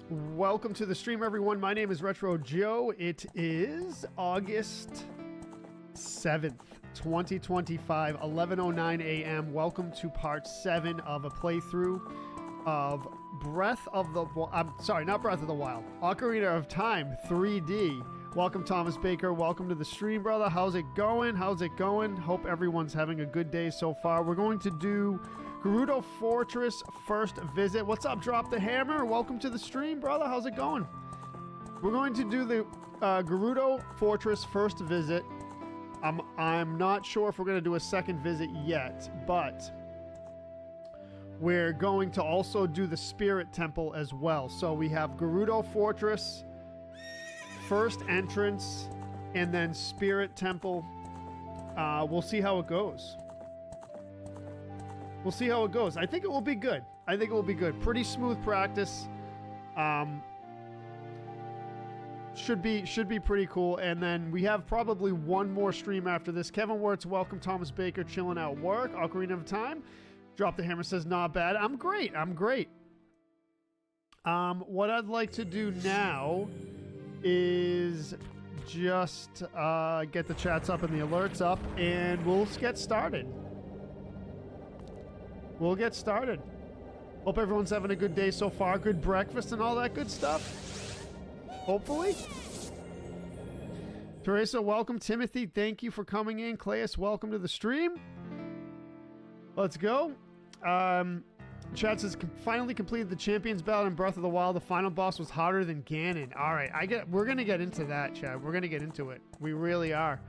Welcome to the stream, everyone. My name is Retro Joe. It is August 7th, 2025, 11:09 a.m. Welcome to part 7 of a playthrough of Breath of the... I'm sorry, not Breath of the Wild. Ocarina of Time 3D. Welcome, Thomas Baker. Welcome to the stream, brother. How's it going? How's it going? Hope everyone's having a good day so far. We're going to do Gerudo Fortress first visit. What's up, Drop the Hammer? Welcome to the stream, brother. How's it going? We're going to do the Gerudo Fortress first visit. I'm not sure if we're going to do a second visit yet, but we're going to also do the Spirit Temple as well. So we have Gerudo Fortress, first entrance, and then Spirit Temple. We'll see how it goes. We'll see how it goes. I think it will be good. I think it will be good. Pretty smooth practice. Should be pretty cool. And then we have probably one more stream after this. Kevin Wirtz, welcome. Thomas Baker, chilling out work. Ocarina of Time. Drop the Hammer says, not bad. I'm great. I'm great. What I'd like to do now is just get the chats up and the alerts up, and we'll get started. We'll get started. Hope everyone's having a good day so far. Good breakfast and all that good stuff. Hopefully. Teresa, welcome. Timothy, thank you for coming in. Claes, welcome to the stream. Let's go. Chat says, finally completed the Champions Battle in Breath of the Wild. The final boss was harder than Ganon. All right, we're going to get into that, chat. We're going to get into it. We really are.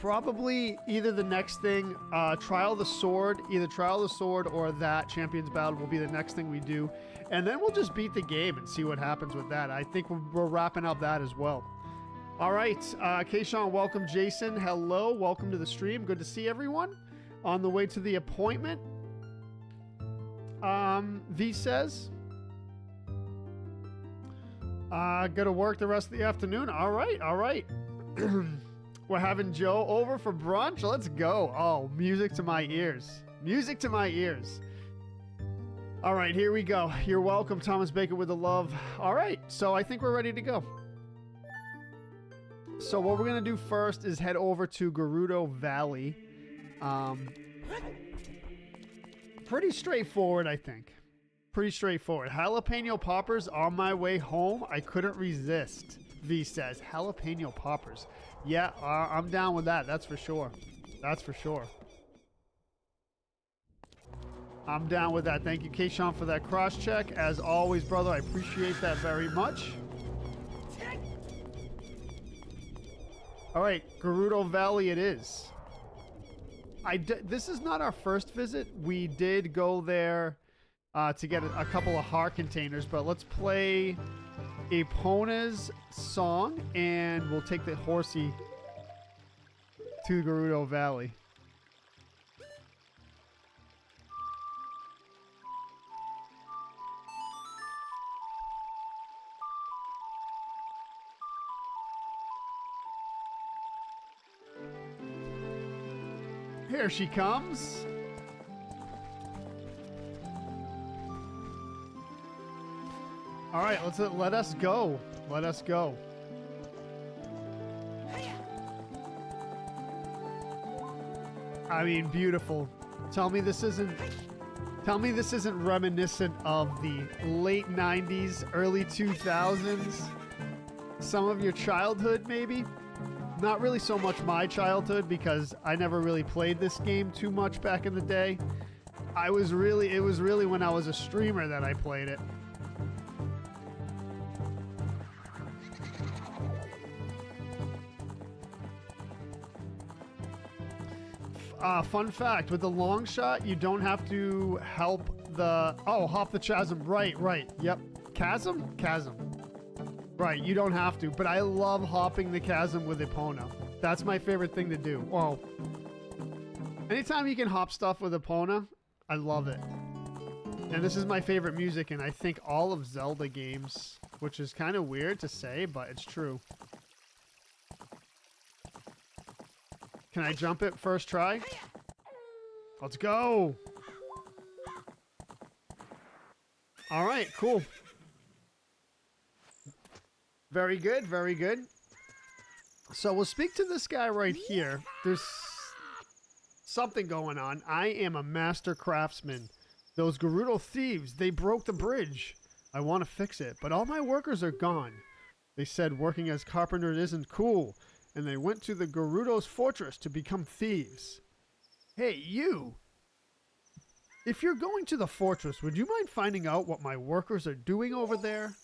Probably either the next thing, Trial of the Sword, either Trial of the Sword or that Champions Battle will be the next thing we do. And then we'll just beat the game and see what happens with that. I think we're wrapping up that as well. All right, Kayshawn, welcome. Jason, hello. Welcome to the stream. Good to see everyone. On the way to the appointment. V says, go to work the rest of the afternoon. All right, all right. We're having Joe over for brunch. Let's go. Oh, music to my ears. Music to my ears. All right, here we go. You're welcome, Thomas Baker with the love. All right, so I think we're ready to go. So what we're going to do first is head over to Gerudo Valley. Pretty straightforward, I think. Pretty straightforward. Jalapeno poppers on my way home. I couldn't resist. V says, jalapeno poppers. Yeah, I'm down with that. That's for sure. That's for sure. I'm down with that. Thank you, Kayshawn, for that cross-check. As always, brother, I appreciate that very much. All right, Gerudo Valley it is. This is not our first visit. We did go there to get a couple of heart containers, but let's play Epona's song, and we'll take the horsey to Gerudo Valley. Here she comes. All right, let us go. Let us go. I mean, beautiful. Tell me this isn't reminiscent of the late 90s, early 2000s. Some of your childhood, maybe? Not really so much my childhood, because I never really played this game too much back in the day. It was really when I was a streamer that I played it. Fun fact, with the long shot, you don't have to help hop the chasm. Right. Yep. Chasm? Right, you don't have to, but I love hopping the chasm with Epona. That's my favorite thing to do. Well, anytime you can hop stuff with Epona, I love it. And this is my favorite music in, I think, all of Zelda games, which is kind of weird to say, but it's true. Can I jump it first try? Let's go! All right, cool. Very good, very good. So we'll speak to this guy right here. There's something going on. I am a master craftsman. Those Gerudo thieves, they broke the bridge. I want to fix it, but all my workers are gone. They said working as carpenter isn't cool, and they went to the Gerudo's fortress to become thieves. Hey, you! If you're going to the fortress, would you mind finding out what my workers are doing over there?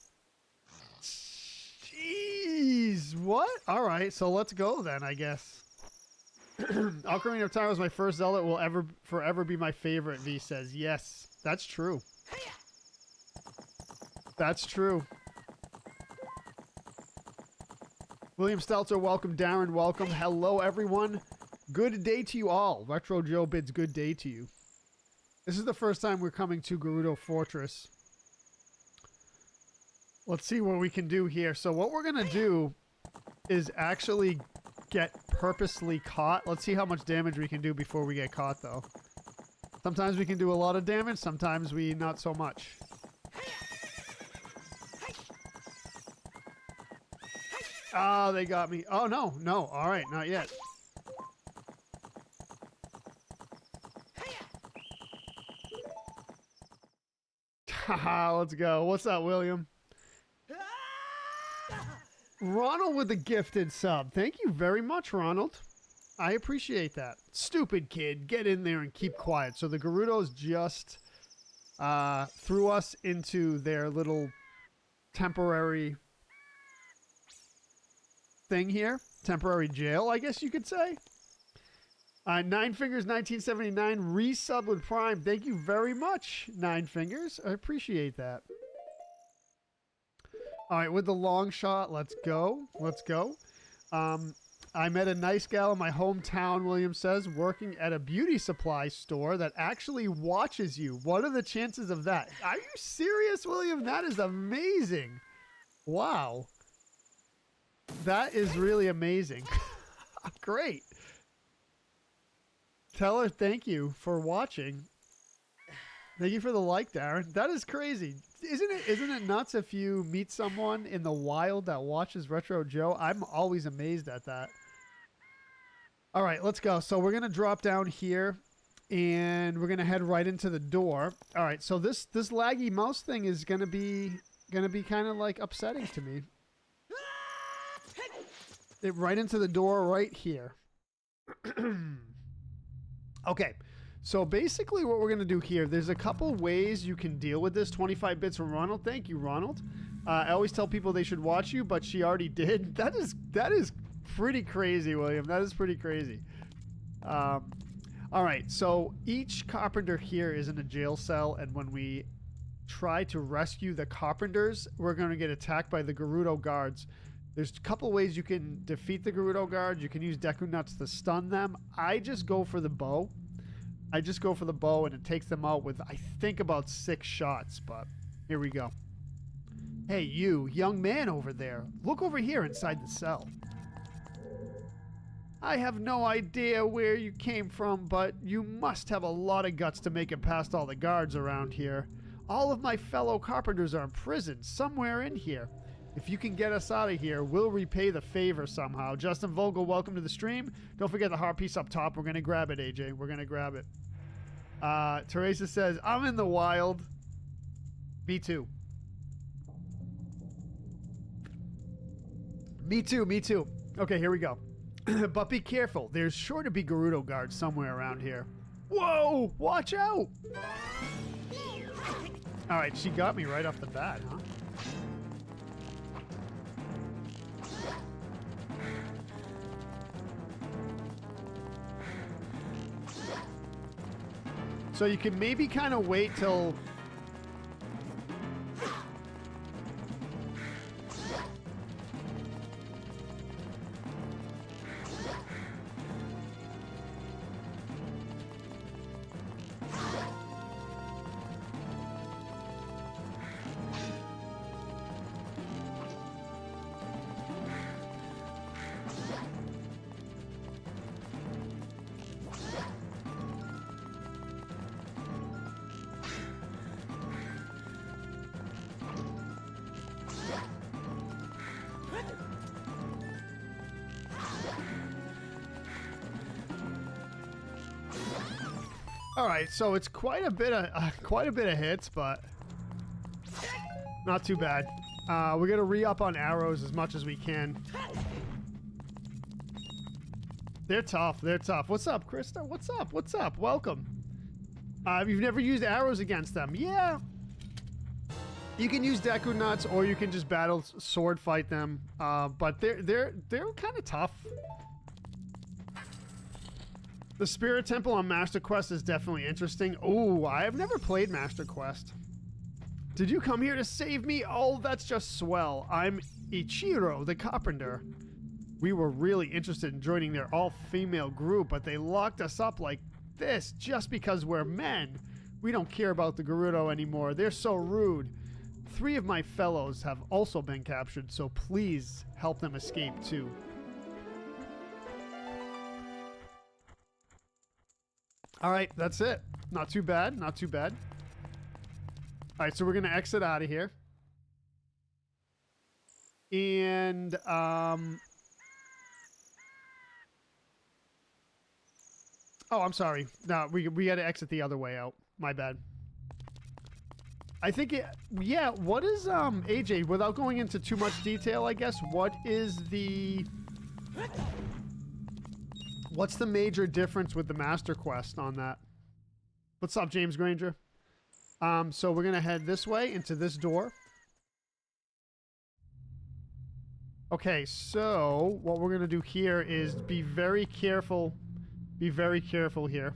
Jeez, what? Alright, so let's go then, I guess. Ocarina of Time was my first Zelda. It will forever be my favorite, V says. Yes, that's true. That's true. William Stelter, welcome. Darren, welcome. Hello, everyone. Good day to you all. Retro Joe bids good day to you. This is the first time we're coming to Gerudo Fortress. Let's see what we can do here. So what we're going to do is actually get purposely caught. Let's see how much damage we can do before we get caught, though. Sometimes we can do a lot of damage. Sometimes we not so much. Oh, they got me. Oh, no. No. All right. Not yet. Haha, let's go. What's up, William? Ronald with the gifted sub. Thank you very much, Ronald. I appreciate that. Stupid kid. Get in there and keep quiet. So the Gerudos just threw us into their little temporary thing here. Temporary jail, I guess you could say. Nine Fingers 1979 resub with Prime. Thank you very much, Nine Fingers. I appreciate that. All right, with the long shot, let's go. Let's go. I met a nice gal in my hometown, William says, working at a beauty supply store that actually watches you. What are the chances of that? Are you serious, William? That is amazing. Wow. That is really amazing. Great. Tell her thank you for watching. Thank you for the like, Darren. That is crazy. Isn't it nuts if you meet someone in the wild that watches Retro Joe? I'm always amazed at that. All right, let's go. So we're going to drop down here and we're going to head right into the door. All right, so this laggy mouse thing is going to be kind of like upsetting to me. Right into the door right here. Okay, so basically what we're going to do here, there's a couple ways you can deal with this. 25 bits from Ronald. Thank you, Ronald. I always tell people they should watch you, but she already did. That is pretty crazy, William. That is pretty crazy. All right, so each carpenter here is in a jail cell, and when we try to rescue the carpenters, we're going to get attacked by the Gerudo guards. There's a couple ways you can defeat the Gerudo guards. You can use Deku Nuts to stun them. I just go for the bow. And it takes them out with, I think, about 6 shots, but here we go. Hey, you, young man over there. Look over here inside the cell. I have no idea where you came from, but you must have a lot of guts to make it past all the guards around here. All of my fellow carpenters are in prison, somewhere in here. If you can get us out of here, we'll repay the favor somehow. Justin Vogel, welcome to the stream. Don't forget the heart piece up top. We're going to grab it, AJ. We're going to grab it. Teresa says, I'm in the wild. Me too. Me too, me too. Okay, here we go. But be careful. There's sure to be Gerudo guards somewhere around here. Whoa! Watch out! All right, she got me right off the bat, huh? So you can maybe kind of wait till... All right, so it's quite a bit of hits, but not too bad. We're gonna re-up on arrows as much as we can. They're tough. They're tough. What's up, Krista? What's up? What's up? Welcome. You've never used arrows against them? Yeah. You can use Deku Nuts, or you can just battle sword fight them. But they're kind of tough. The Spirit Temple on Master Quest is definitely interesting. Oh, I have never played Master Quest. Did you come here to save me? Oh, that's just swell. I'm Ichiro, the carpenter. We were really interested in joining their all-female group, but they locked us up like this just because we're men. We don't care about the Gerudo anymore. They're so rude. 3 of my fellows have also been captured, so please help them escape too. All right, that's it. Not too bad. Not too bad. All right, so we're going to exit out of here. And, oh, I'm sorry. No, we got to exit the other way out. My bad. I think it, yeah, what is, AJ, without going into too much detail, I guess, what's the major difference with the Master Quest on that? What's up, James Granger? So we're going to head this way into this door. Okay, so what we're going to do here is be very careful. Be very careful here.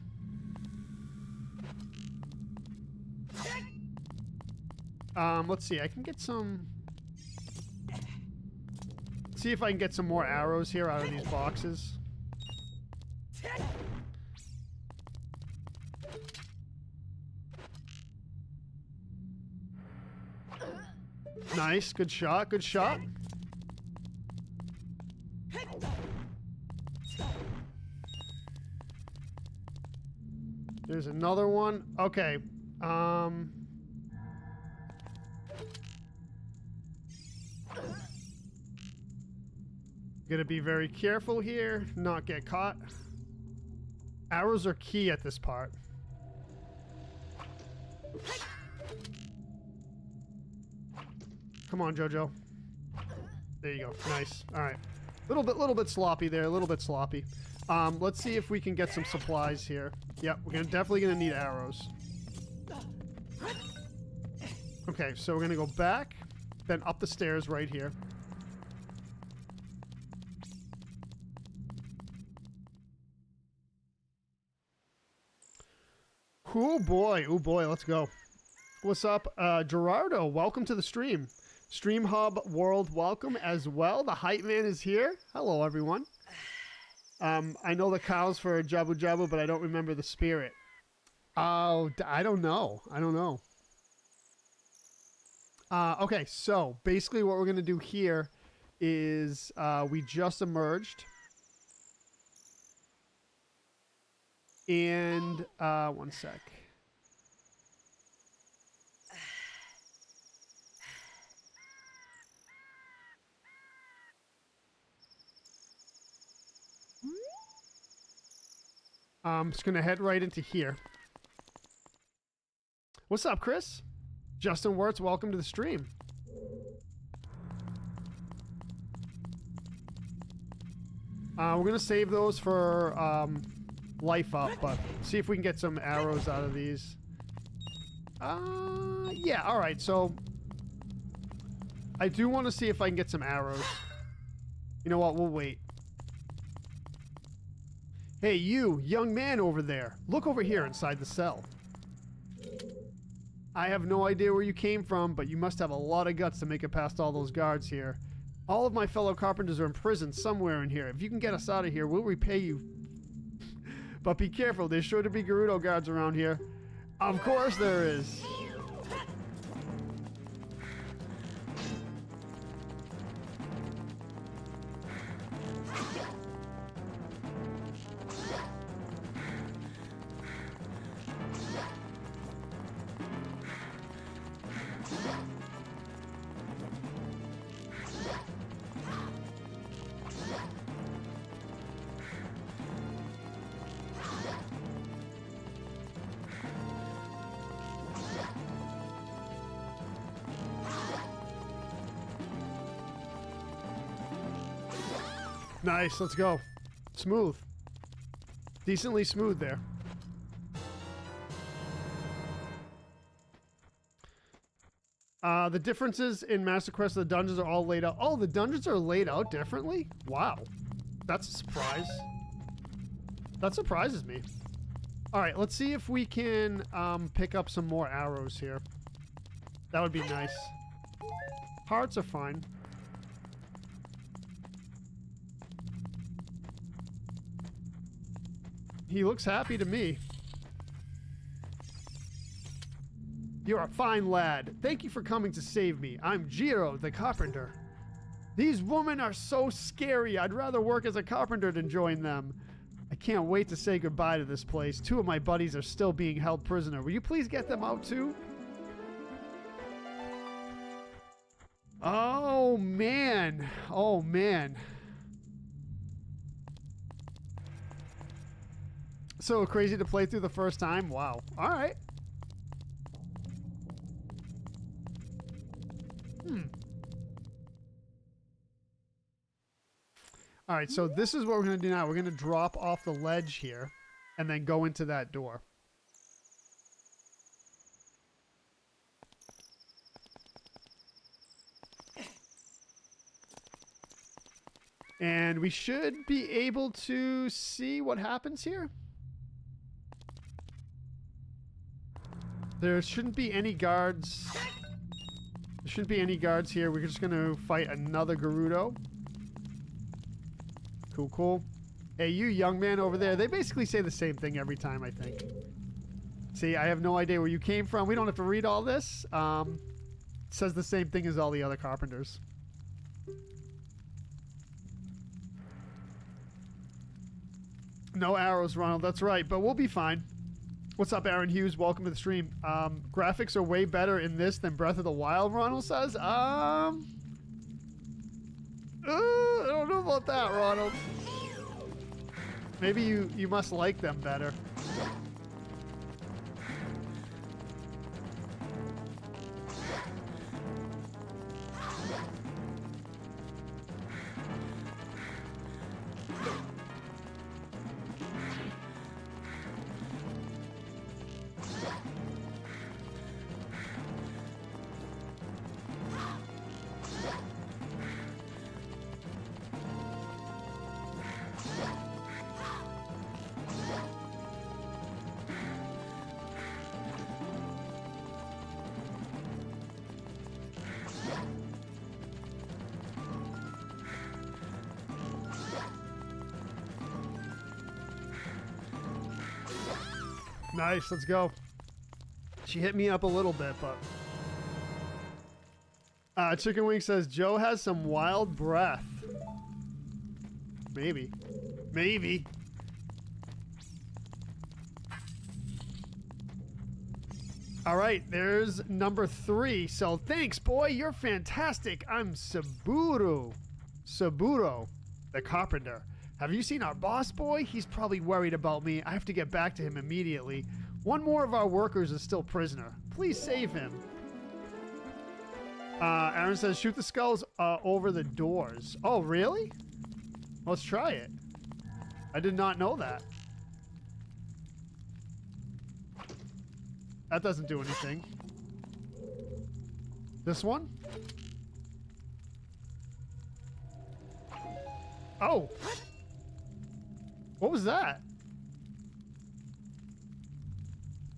Let's see. I can get some... See if I can get some more arrows here out of these boxes. Nice. Good shot. Good shot. There's another one. Okay. Gonna be very careful here, not get caught. Arrows are key at this part. Come on, Jojo. There you go. Nice. All right. Little bit sloppy there. A little bit sloppy. Let's see if we can get some supplies here. Yep, we're definitely gonna need arrows. Okay, so we're gonna go back, then up the stairs right here. Oh boy, let's go. What's up, Gerardo? Welcome to the stream. Stream Hub World, welcome as well. The Hype Man is here. Hello, everyone. I know the cows for Jabu Jabu, but I don't remember the spirit. Oh, I don't know. Okay, so basically what we're going to do here is we just emerged. And, one sec. I'm just going to head right into here. What's up, Chris? Justin Wirtz, welcome to the stream. We're going to save those for life up, but see if we can get some arrows out of these. Yeah, all right. So I do want to see if I can get some arrows. You know what? We'll wait. Hey, you, young man over there. Look over here inside the cell. I have no idea where you came from, but you must have a lot of guts to make it past all those guards here. All of my fellow carpenters are in prison somewhere in here. If you can get us out of here, we'll repay you. But be careful, there's sure to be Gerudo guards around here. Of course there is. Nice, let's go. Smooth. Decently smooth there. The differences in Master Quest of the dungeons are all laid out. Oh, the dungeons are laid out differently? Wow. That's a surprise. That surprises me. Alright, let's see if we can pick up some more arrows here. That would be nice. Hearts are fine. He looks happy to me. You're a fine lad. Thank you for coming to save me. I'm Gerudo, the carpenter. These women are so scary. I'd rather work as a carpenter than join them. I can't wait to say goodbye to this place. 2 of my buddies are still being held prisoner. Will you please get them out too? Oh, man. Oh, man. So crazy to play through the first time? Wow. All right. All right, so this is what we're going to do now. We're going to drop off the ledge here and then go into that door. And we should be able to see what happens here. There shouldn't be any guards. There shouldn't be any guards here. We're just going to fight another Gerudo. Cool, cool. Hey, you young man over there. They basically say the same thing every time, I think. See, I have no idea where you came from. We don't have to read all this. It says the same thing as all the other carpenters. No arrows, Ronald. That's right, but we'll be fine. What's up, Aaron Hughes? Welcome to the stream. Graphics are way better in this than Breath of the Wild, Ronald says. I don't know about that, Ronald. Maybe you must like them better. Nice, let's go. She hit me up a little bit, but... Chicken Wing says, Joe has some wild breath. Maybe. Maybe. Alright, there's number 3. So, thanks, boy. You're fantastic. I'm Saburo, the carpenter. Have you seen our boss, boy? He's probably worried about me. I have to get back to him immediately. One more of our workers is still prisoner. Please save him. Aaron says, shoot the skulls over the doors. Oh, really? Let's try it. I did not know that. That doesn't do anything. This one? Oh! What was that?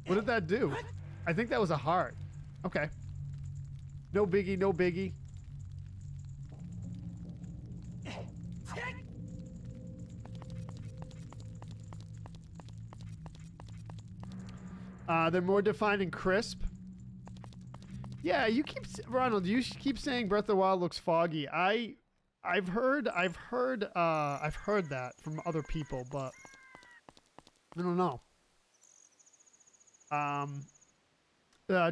What did that do? I think that was a heart. Okay. No biggie, no biggie. They're more defined and crisp. Yeah, you keep... Ronald, you keep saying Breath of the Wild looks foggy. I've heard that from other people, but I don't know.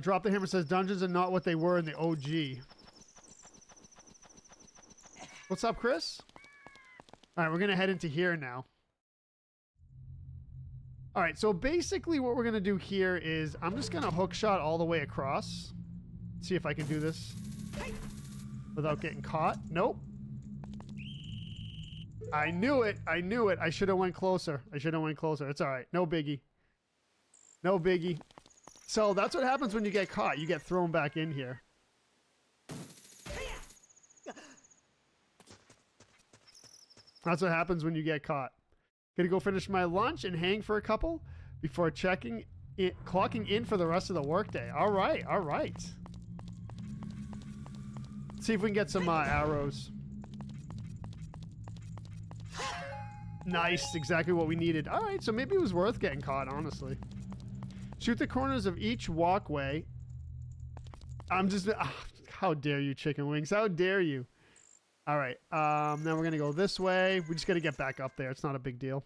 Drop the Hammer says dungeons are not what they were in the OG. What's up, Chris? All right, we're gonna head into here now. All right, so basically what we're gonna do here is I'm just gonna hook shot all the way across. See if I can do this without getting caught. Nope. I knew it. I knew it. I should have went closer. I should have went closer. It's all right. No biggie. No biggie. So that's what happens when you get caught. You get thrown back in here. That's what happens when you get caught. Gonna go finish my lunch and hang for a couple before clocking in for the rest of the workday. All right, all right. Let's see if we can get some arrows. Nice, exactly what we needed. All right, so maybe it was worth getting caught, honestly. Shoot the corners of each walkway. I'm just... how dare you, chicken wings? How dare you? All right, now we're going to go this way. We just got to get back up there. It's not a big deal.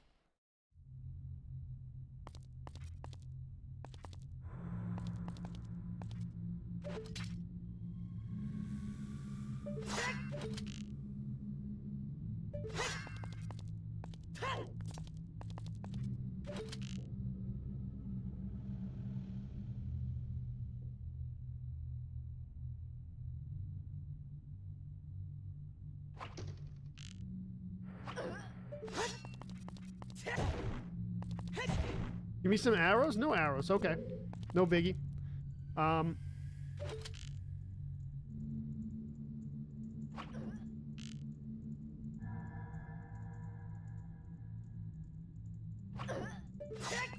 Give me some arrows? No arrows. Okay. No biggie.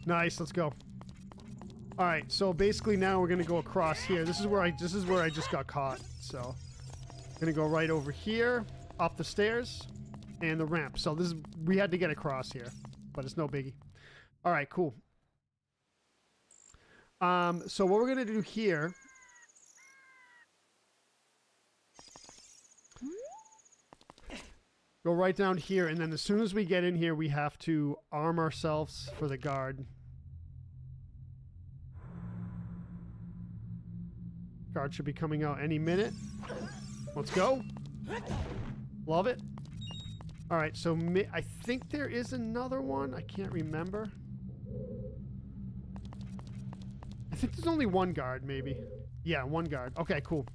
Nice. Let's go. All right. So basically now we're gonna go across here. This is where I just got caught. So gonna go right over here, up the stairs, and the ramp. So this is we had to get across here, but it's no biggie. All right. Cool. So what we're gonna do here, go right down here, and then as soon as we get in here, we have to arm ourselves for the guard. Guard should be coming out any minute. Let's go. Love it. All right, so I think there is another one. I can't remember. I think there's only one guard, maybe. Yeah, one guard. Okay, cool.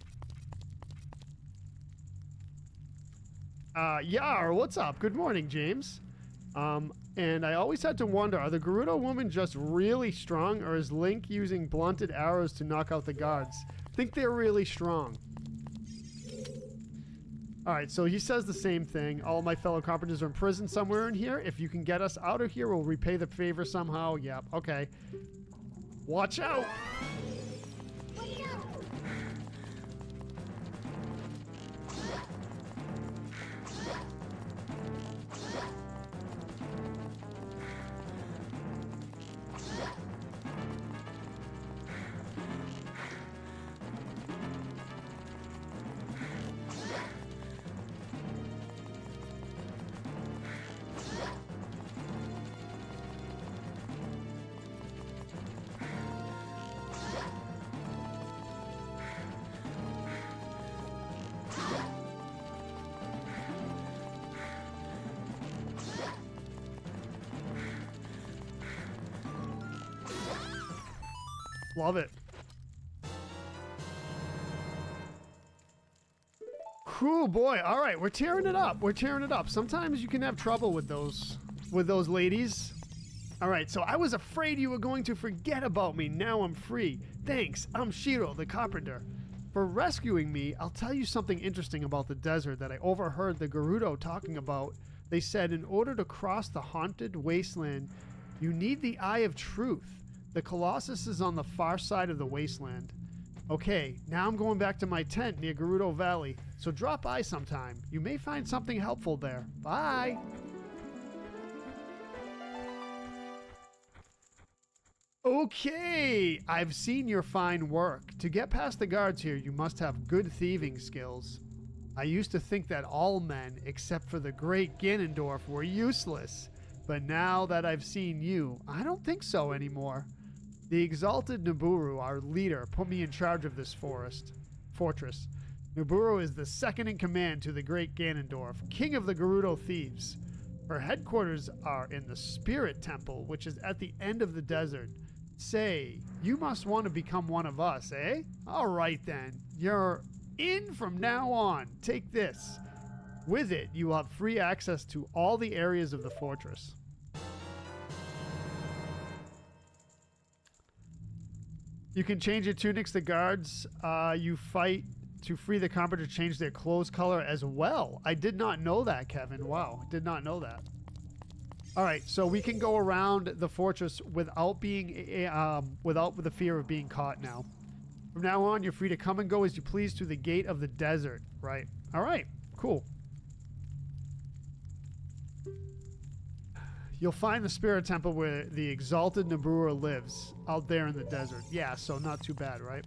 Yar, what's up? Good morning, James. And I always had to wonder, are the Gerudo women just really strong, or is Link using blunted arrows to knock out the guards? I think they're really strong. Alright, so he says the same thing. All my fellow carpenters are in prison somewhere in here. If you can get us out of here, we'll repay the favor somehow. Yep, okay. Watch out! Love it. Cool, boy. All right, we're tearing it up. We're tearing it up. Sometimes you can have trouble with those ladies. All right, so I was afraid you were going to forget about me. Now I'm free. Thanks. I'm Shiro, the carpenter. For rescuing me, I'll tell you something interesting about the desert that I overheard the Gerudo talking about. They said in order to cross the haunted wasteland, you need the Eye of Truth. The Colossus is on the far side of the wasteland. Okay, now I'm going back to my tent near Gerudo Valley, so drop by sometime. You may find something helpful there. Bye! Okay, I've seen your fine work. To get past the guards here, you must have good thieving skills. I used to think that all men, except for the great Ganondorf, were useless. But now that I've seen you, I don't think so anymore. The exalted Naburu, our leader, put me in charge of this fortress. Naburu is the second in command to the great Ganondorf, king of the Gerudo thieves. Her headquarters are in the Spirit Temple, which is at the end of the desert. Say, you must want to become one of us, eh? All right then, you're in from now on. Take this. With it, you will have free access to all the areas of the fortress. You can change your tunics to guards you fight to free the combat to change their clothes color as well. I did not know that, Kevin. Wow, did not know that. All right, so we can go around the fortress without being without the fear of being caught now. From now on, you're free to come and go as you please through the gate of the desert. Right. All right. Cool. You'll find the spirit temple where the exalted Nabura lives, out there in the desert. Yeah, so not too bad, right?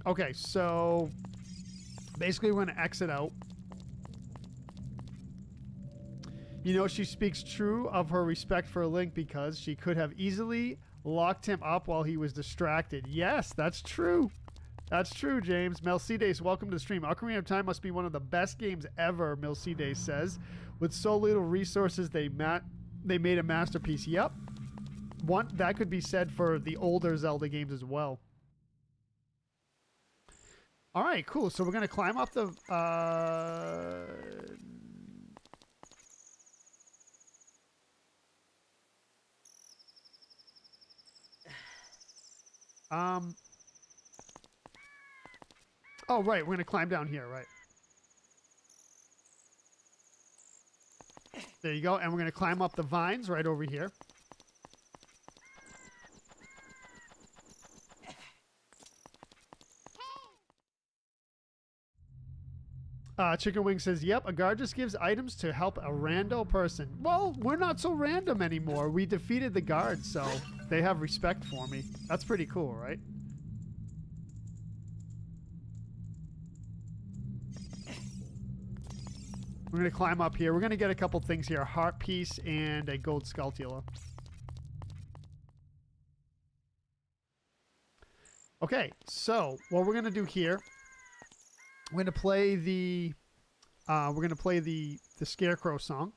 Okay, so basically we're going to exit out. You know, she speaks true of her respect for Link because she could have easily locked him up while he was distracted. Yes, that's true. That's true, James. Melcides, welcome to the stream. Ocarina of Time must be one of the best games ever, Melcides says. With so little resources, they made a masterpiece. Yep. That could be said for the older Zelda games as well. All right, cool. So we're going to climb up the... Oh, right. We're going to climb down here, right? There you go. And we're going to climb up the vines right over here. Chicken Wing says, yep, a guard just gives items to help a rando person. Well, we're not so random anymore. We defeated the guard, so they have respect for me. That's pretty cool, right? We're going to climb up here. We're going to get a couple things here. A heart piece and a gold Skulltula. Okay, so what we're going to do here, we're going to play the Scarecrow song.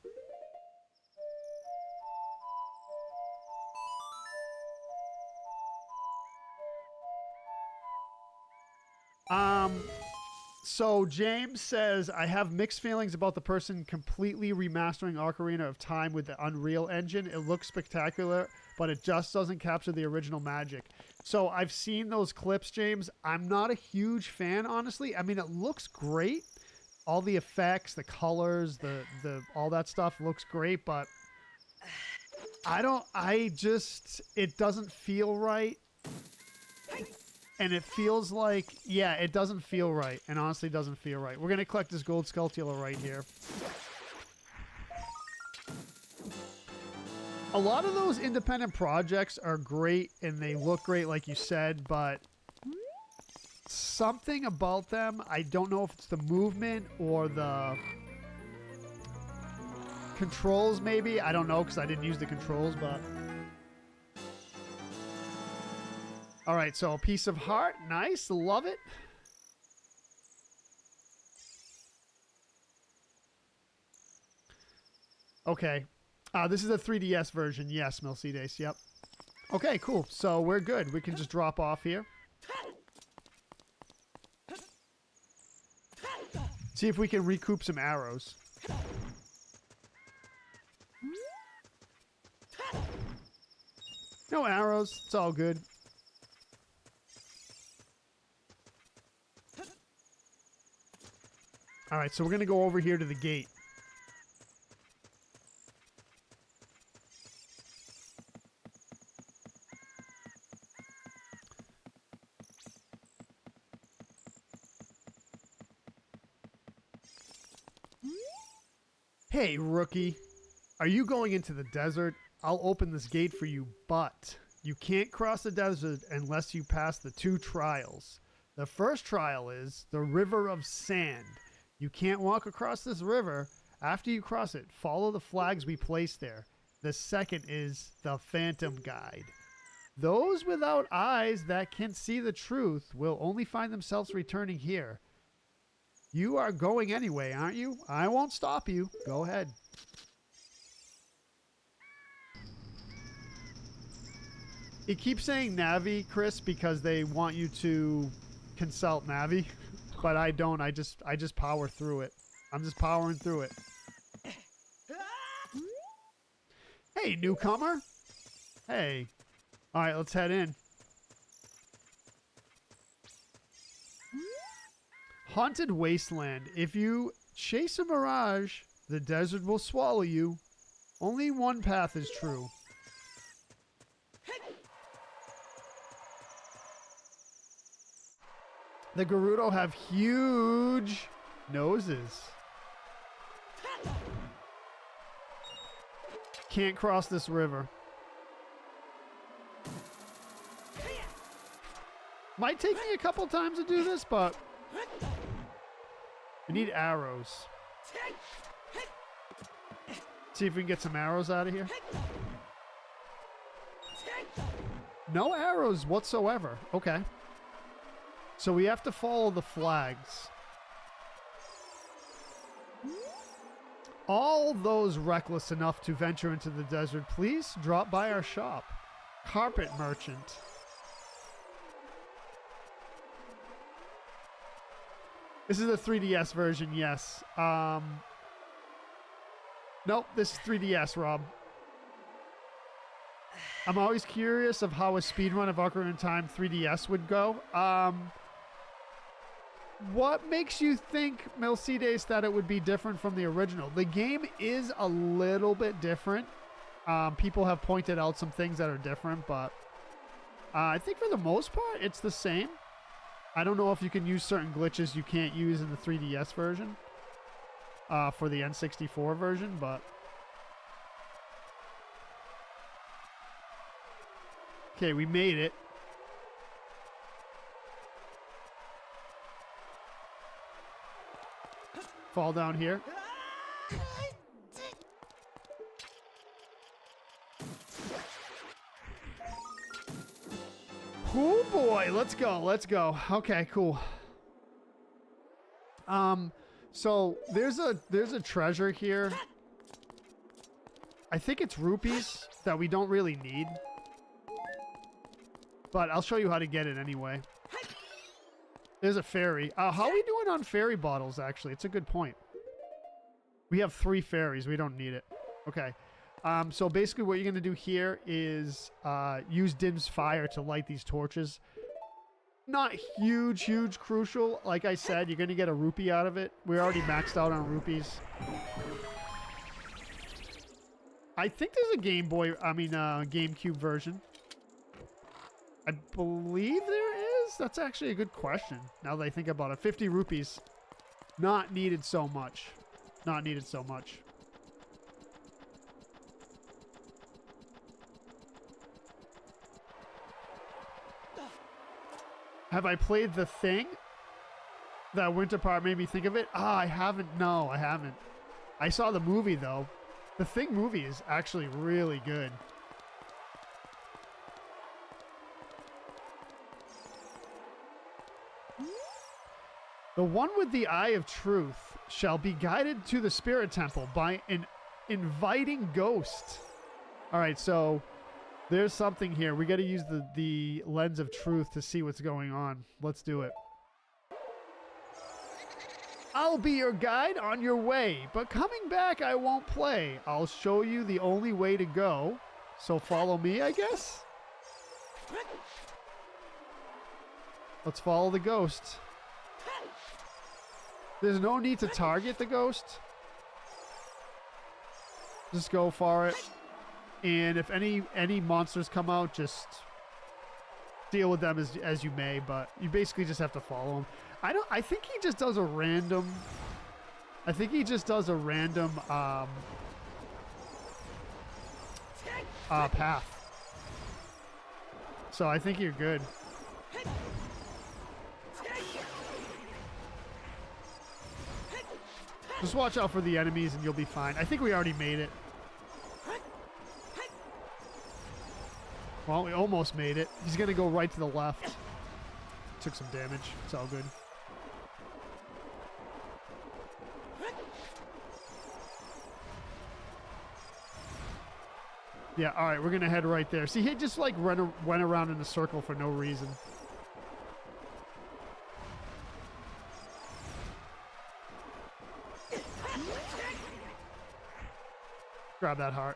So James says, I have mixed feelings about the person completely remastering Ocarina of Time with the Unreal Engine. It looks spectacular, but it just doesn't capture the original magic. So I've seen those clips, James. I'm not a huge fan, honestly. I mean, it looks great. All the effects, the colors, the all that stuff looks great, but it doesn't feel right. And it feels like, yeah, it doesn't feel right. And honestly, doesn't feel right. We're going to collect this gold Skulltula right here. A lot of those independent projects are great and they look great, like you said, but something about them, I don't know if it's the movement or the controls, maybe. I don't know because I didn't use the controls, but... All right, so a piece of heart. Nice. Love it. Okay. This is a 3DS version. Yes, Melcides. Yep. Okay, cool. So we're good. We can just drop off here. See if we can recoup some arrows. No arrows. It's all good. All right, so we're going to go over here to the gate. Hey, rookie. Are you going into the desert? I'll open this gate for you, but you can't cross the desert unless you pass the 2 trials. The first trial is the River of Sand. You can't walk across this river. After you cross it, follow the flags we place there. The second is the Phantom Guide. Those without eyes that can see the truth will only find themselves returning here. You are going anyway, aren't you? I won't stop you. Go ahead. It keeps saying Navi, Chris, because they want you to consult Navi. But I don't. I just power through it. I'm just powering through it. Hey, newcomer. Hey. All right, let's head in. Haunted Wasteland. If you chase a mirage, the desert will swallow you. Only one path is true. The Gerudo have huge noses. Can't cross this river. Might take me a couple times to do this, but we need arrows. See if we can get some arrows out of here. No arrows whatsoever. Okay. So we have to follow the flags. All those reckless enough to venture into the desert, please drop by our shop. Carpet Merchant. This is the 3DS version, yes. Nope, this is 3DS, Rob. I'm always curious of how a speedrun of Ocarina of Time 3DS would go. What makes you think, Milcides, that it would be different from the original? The game is a little bit different. People have pointed out some things that are different, but I think for the most part, it's the same. I don't know if you can use certain glitches you can't use in the 3DS version for the N64 version, but... Okay, we made it. Fall down here. Oh boy, let's go, let's go. Okay, cool. So there's a treasure here. I think it's rupees that we don't really need. But I'll show you how to get it anyway. There's a fairy. How are we doing on fairy bottles, actually? It's a good point. We have 3 fairies. We don't need it. Okay. So basically what you're going to do here is use Dim's fire to light these torches. Not huge crucial. Like I said, you're going to get a rupee out of it. We're already maxed out on rupees. I think there's a GameCube version. I believe there is. That's actually a good question. Now that I think about it. 50 rupees. Not needed so much. Not needed so much. Have I played The Thing? That winter part made me think of it. I haven't. No, I haven't. I saw the movie, though. The Thing movie is actually really good. The one with the Eye of Truth shall be guided to the Spirit Temple by an inviting ghost. All right, so there's something here. We got to use the lens of truth to see what's going on. Let's do it. I'll be your guide on your way, but coming back I won't play. I'll show you the only way to go, so follow me, I guess? Let's follow the ghost. There's no need to target the ghost. Just go for it. And if any monsters come out, just deal with them as you may, but you basically just have to follow him. I think he just does a random path. So I think you're good. Just watch out for the enemies and you'll be fine. I think we already made it. Well, we almost made it. He's going to go right to the left. Took some damage. It's all good. Yeah, all right. We're going to head right there. See, he just like went around in a circle for no reason. Grab that heart.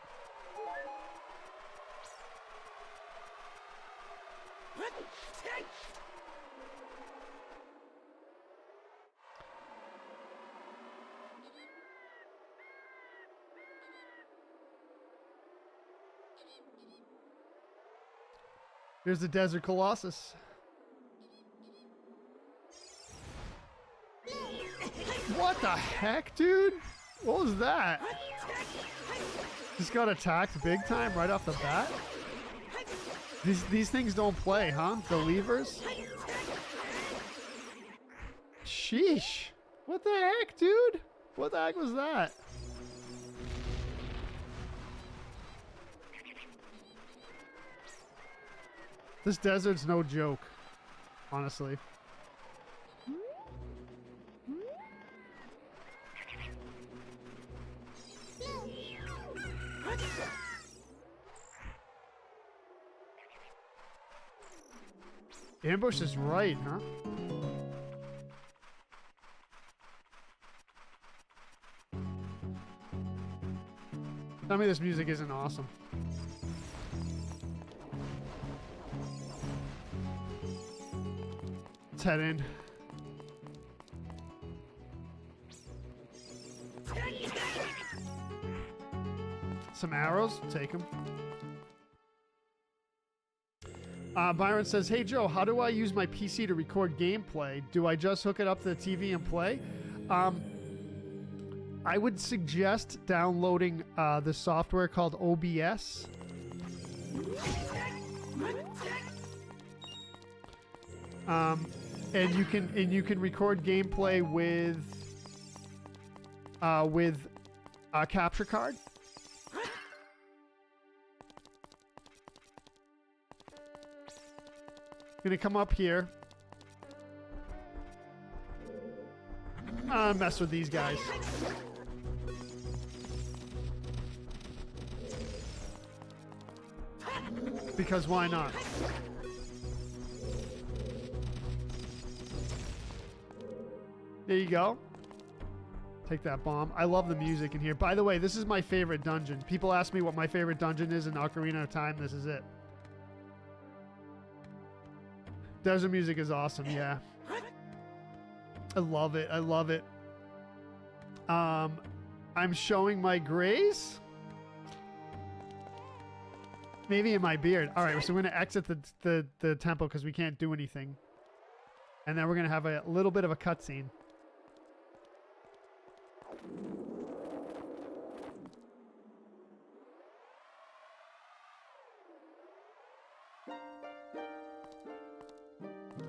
Here's the Desert Colossus. What the heck, dude? What was that? Just got attacked big time right off the bat? These things don't play, huh? The levers? Sheesh. What the heck, dude? What the heck was that? This desert's no joke, honestly. Ambush is right, huh? Tell me this music isn't awesome. Let's head in. Some arrows, take them. Byron says, hey Joe, how do I use my PC to record gameplay? Do I just hook it up to the TV and play? I would suggest downloading the software called OBS. And you can record gameplay with a capture card. Gonna come up here. Mess with these guys. Because why not? There you go. Take that bomb. I love the music in here. By the way, this is my favorite dungeon. People ask me what my favorite dungeon is in Ocarina of Time. This is it. Desert music is awesome, yeah. I love it. I love it. I'm showing my grays. Maybe in my beard. All right, so we're going to exit the temple because we can't do anything. And then we're going to have a little bit of a cutscene.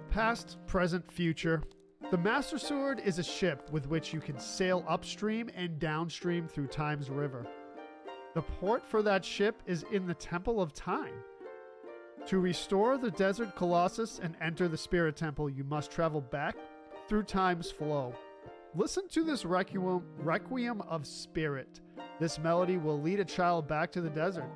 Past, present, future. The Master Sword is a ship with which you can sail upstream and downstream through Time's river. The port for that ship is in the Temple of Time. To restore the Desert Colossus and enter the Spirit Temple, you must travel back through Time's flow. Listen to this Requiem of Spirit. This melody will lead a child back to the desert.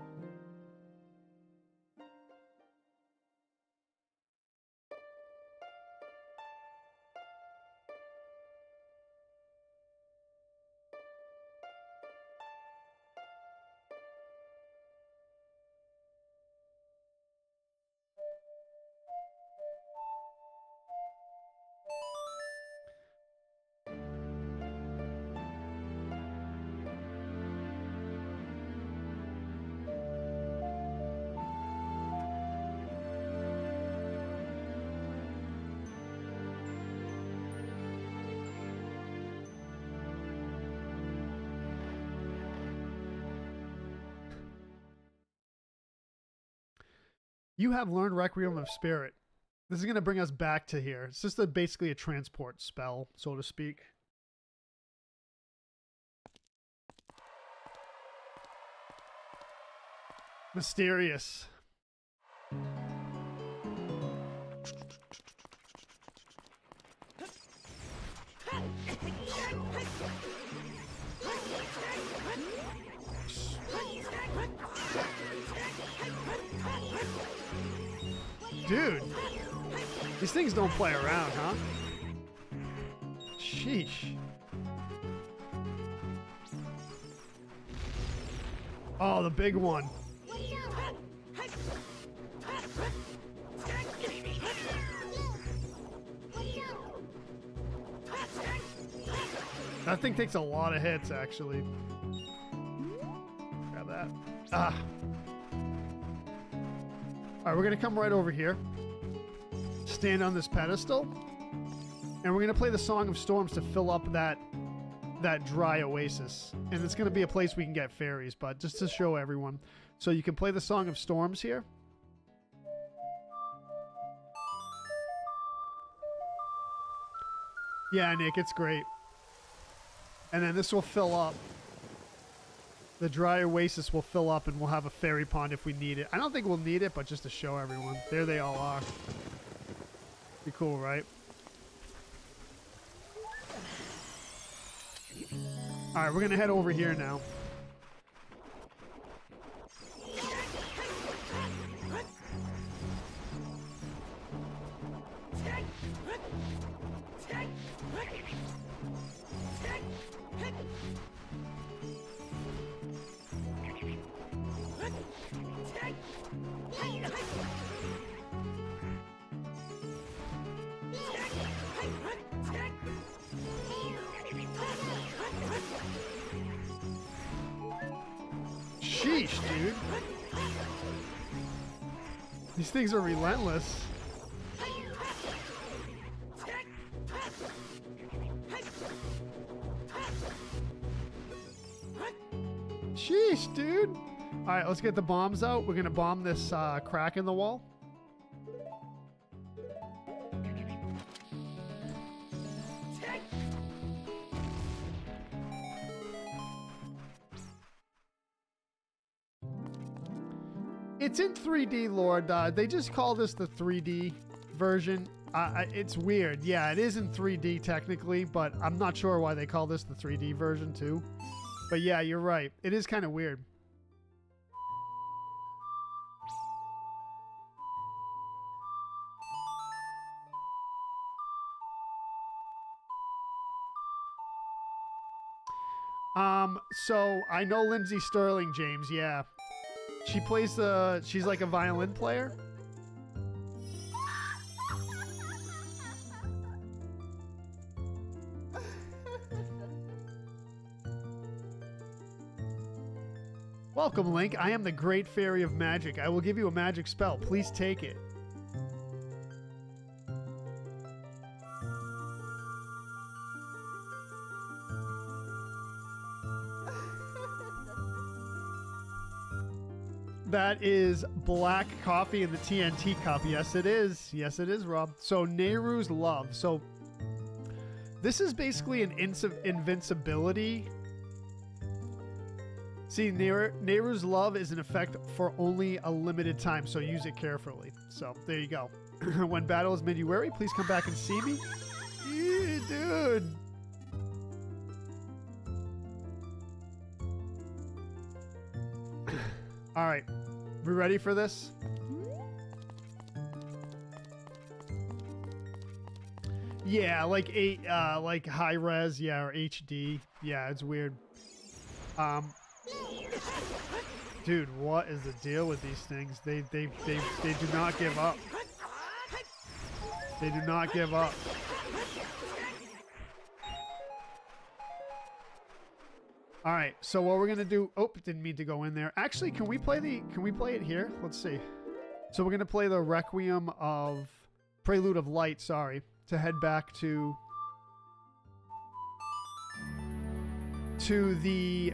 You have learned Requiem of Spirit. This is going to bring us back to here. It's just basically a transport spell, so to speak. Mysterious. Dude, these things don't play around, huh? Sheesh. Oh, the big one. That thing takes a lot of hits, actually. Grab that. Ah. Alright, we're gonna come right over here. Stand on this pedestal. And we're gonna play the Song of Storms to fill up that dry oasis. And it's gonna be a place we can get fairies, but just to show everyone. So you can play the Song of Storms here. Yeah, Nick, it's great. And then this will fill up. The dry oasis will fill up and we'll have a fairy pond if we need it. I don't think we'll need it, but just to show everyone. There they all are. Be cool, right? Alright, we're gonna head over here now. Sheesh, dude. These things are relentless. Sheesh, dude. All right, let's get the bombs out. We're going to bomb this crack in the wall. It's in 3D, Lord. They just call this the 3D version. It's weird. Yeah, it is in 3D technically, but I'm not sure why they call this the 3D version too. But yeah, you're right. It is kind of weird. So I know Lindsay Sterling, James. Yeah. She plays she's like a violin player. Welcome, Link. I am the Great Fairy of Magic. I will give you a magic spell. Please take it. That is black coffee in the TNT cup. Yes, it is. Yes, it is, Rob. So, Nehru's Love. So, this is basically an invincibility. See, Nehru's Love is an effect for only a limited time, so use it carefully. So, there you go. When battle is made you wary, please come back and see me. Yeah, dude. All right. We ready for this? Yeah, like like high res, yeah, or HD. Yeah, it's weird. Dude, what is the deal with these things? They do not give up. They do not give up. All right, so what we're gonna do? Oh, didn't mean to go in there. Actually, can we play it here? Let's see. So we're gonna play the Requiem of Prelude of Light. Sorry, to head back to the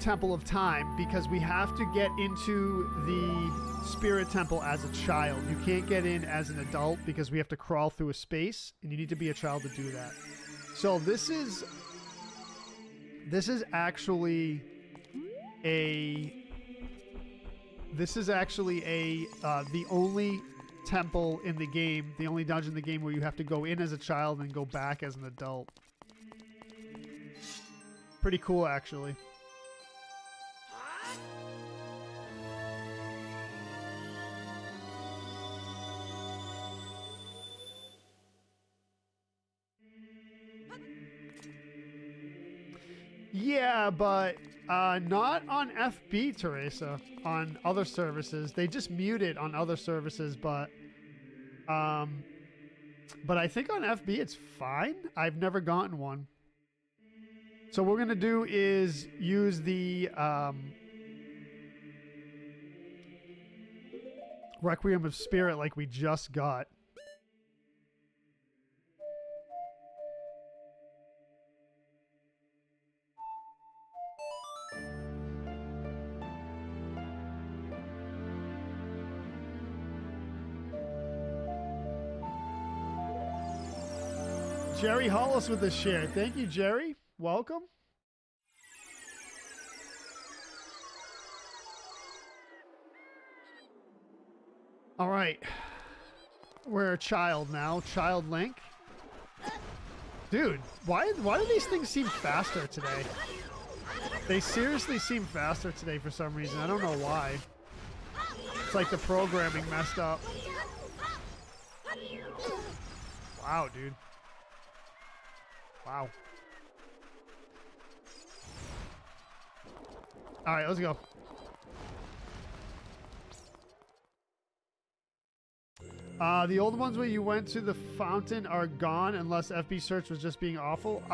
Temple of Time, because we have to get into the Spirit Temple as a child. You can't get in as an adult because we have to crawl through a space, and you need to be a child to do that. So this is actually the only temple in the game, the only dungeon in the game where you have to go in as a child and go back as an adult. Pretty cool, actually. Yeah, but not on FB, Teresa. On other services, they just mute it on other services, but I think on FB it's fine. I've never gotten one. So what we're gonna do is use the Requiem of Spirit like we just got. Jerry Hollis with the share. Thank you, Jerry. Welcome. All right. We're a child now. Child Link. Dude, why do these things seem faster today? They seriously seem faster today for some reason. I don't know why. It's like the programming messed up. Wow, dude. Wow. All right, let's go. The old ones where you went to the fountain are gone unless FB search was just being awful.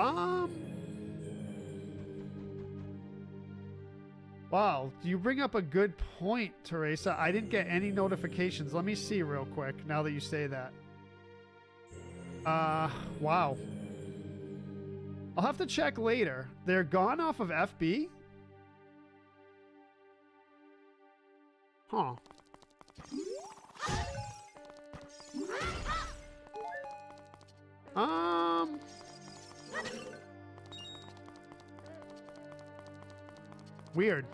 Wow, you bring up a good point, Teresa. I didn't get any notifications. Let me see real quick now that you say that. Wow. I'll have to check later. They're gone off of FB? Huh. Weird.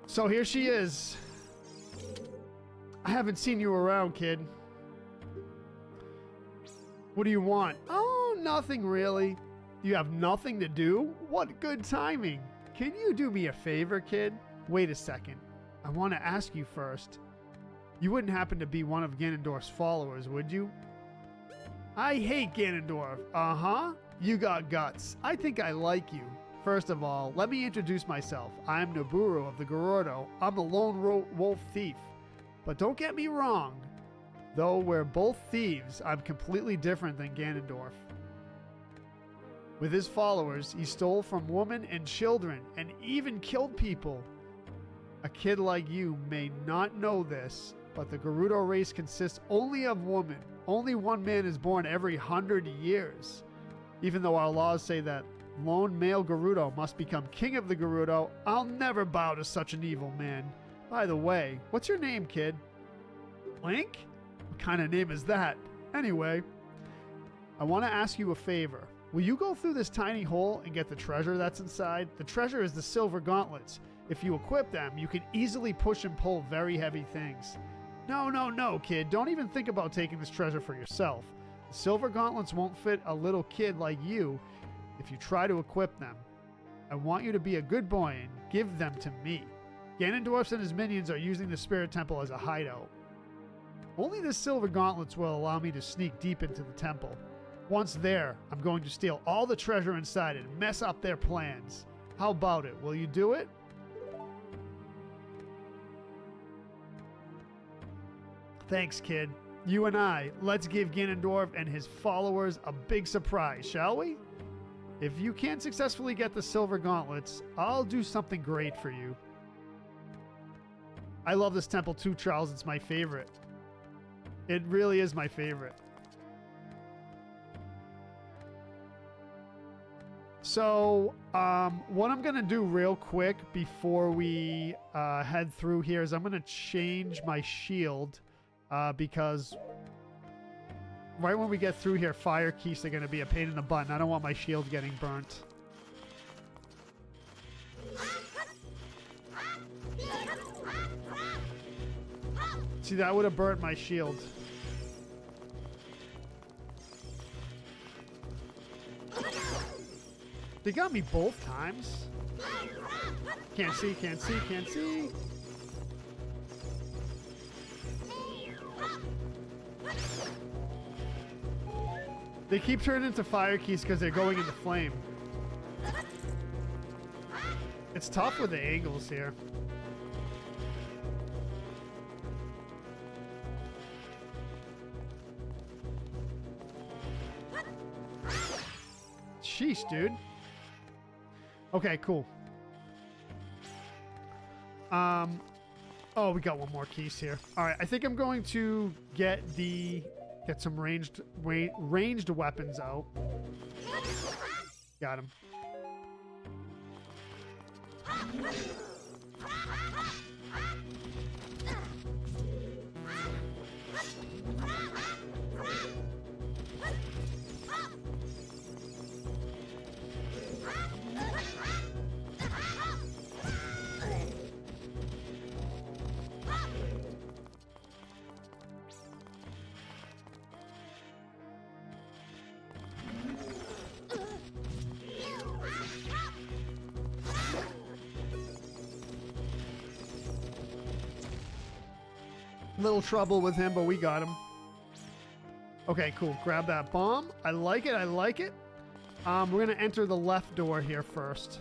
So here she is. I haven't seen you around, kid. What do you want? Oh, nothing really. You have nothing to do? What good timing. Can you do me a favor, kid? Wait a second. I want to ask you first. You wouldn't happen to be one of Ganondorf's followers, would you? I hate Ganondorf. Uh-huh. You got guts. I think I like you. First of all, let me introduce myself. I'm Naburu of the Gerudo. I'm the lone wolf thief. But don't get me wrong. Though we're both thieves, I'm completely different than Ganondorf. With his followers, he stole from women and children and even killed people. A kid like you may not know this, but the Gerudo race consists only of women. Only one man is born every 100 years. Even though our laws say that lone male Gerudo must become king of the Gerudo, I'll never bow to such an evil man. By the way, what's your name, kid? Link? What kind of name is that? Anyway, I want to ask you a favor. Will you go through this tiny hole and get the treasure that's inside? The treasure is the silver gauntlets. If you equip them, you can easily push and pull very heavy things. No, kid. Don't even think about taking this treasure for yourself. The silver gauntlets won't fit a little kid like you if you try to equip them. I want you to be a good boy and give them to me. Ganondorf and his minions are using the Spirit Temple as a hideout. Only the silver gauntlets will allow me to sneak deep into the temple. Once there, I'm going to steal all the treasure inside and mess up their plans. How about it? Will you do it? Thanks, kid. You and I, let's give Ganondorf and his followers a big surprise, shall we? If you can't successfully get the silver gauntlets, I'll do something great for you. I love this temple too, Charles. It's my favorite. It really is my favorite. So, what I'm going to do real quick before we head through here is I'm going to change my shield because right when we get through here, fire keys are going to be a pain in the butt, and I don't want my shield getting burnt. See, that would have burnt my shield. They got me both times. Can't see, can't see, can't see. They keep turning into fire keys because they're going into flame. It's tough with the angles here. Sheesh, dude. Okay, cool. Oh, we got one more keys here. All right, I think I'm going to get some ranged weapons out. Got him. Little trouble with him, but we got him. Okay, cool. Grab that bomb. I like it. I like it. We're going to enter the left door here first.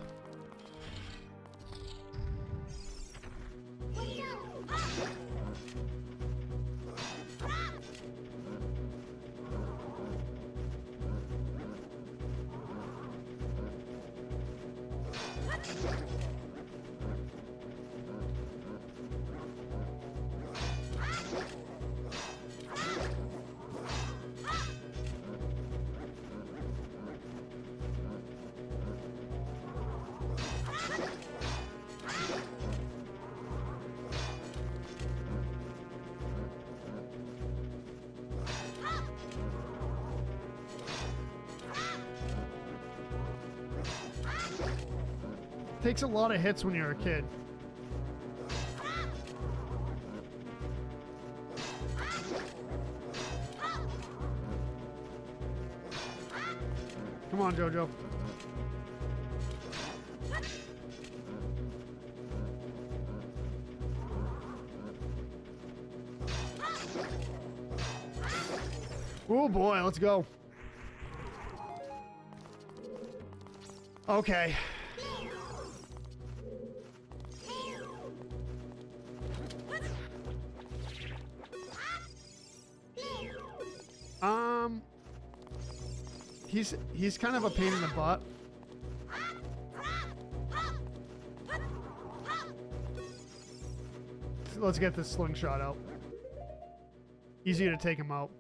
Takes a lot of hits when you're a kid. Come on, Jojo. Oh boy, let's go. Okay. He's kind of a pain in the butt. Let's get this slingshot out. Easier to take him out.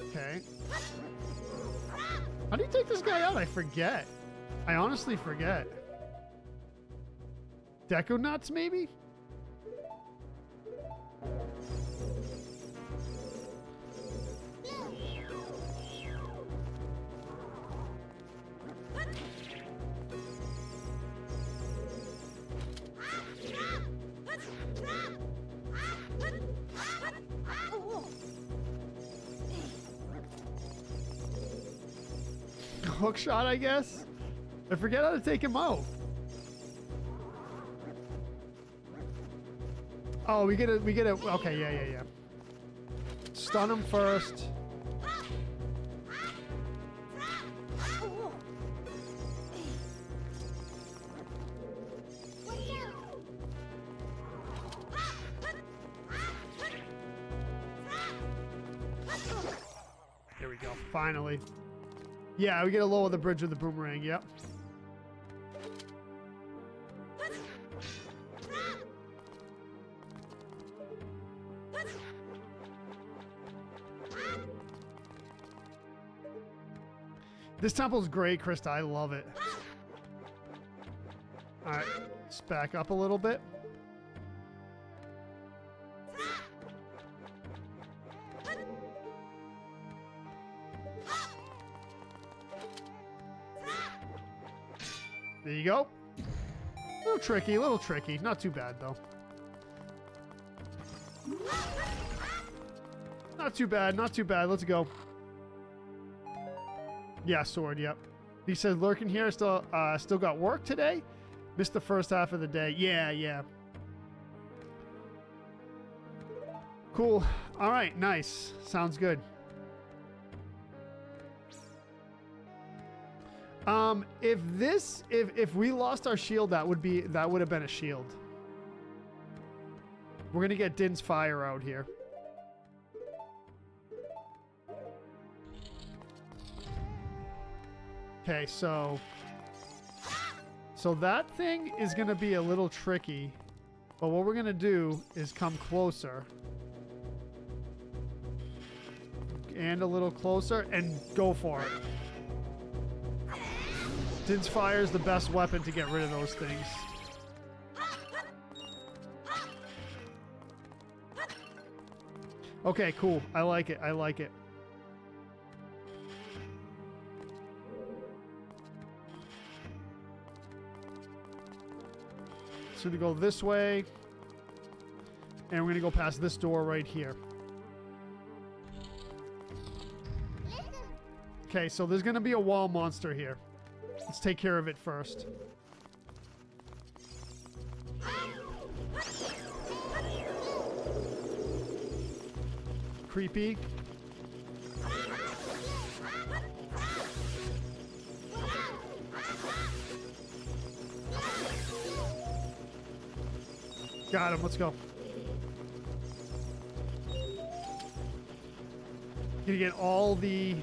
Okay. How do you take this guy out? I forget. I honestly forget. Deco nuts, maybe? Hook shot, I guess. I forget how to take him out. Oh, we get it. Okay, yeah. Stun him first. There we go. Finally. Yeah, we get to lower the bridge with the boomerang. Yep. This temple's great, Krista. I love it. All right, let's back up a little bit. There you go. A little tricky. Not too bad, though. Not too bad. Let's go. Yeah, sword, yep. He said, lurking here, still got work today. Missed the first half of the day. Yeah, yeah. Cool. All right, nice. Sounds good. If we lost our shield, that would have been a shield. We're gonna get Din's fire out here. Okay, so that thing is gonna be a little tricky, but what we're gonna do is come closer. And a little closer and go for it. Din's fire is the best weapon to get rid of those things. Okay, cool. I like it. I like it. So we go this way. And we're going to go past this door right here. Okay, so there's going to be a wall monster here. Let's take care of it first. Creepy. Got him. Let's go. Gonna get all the...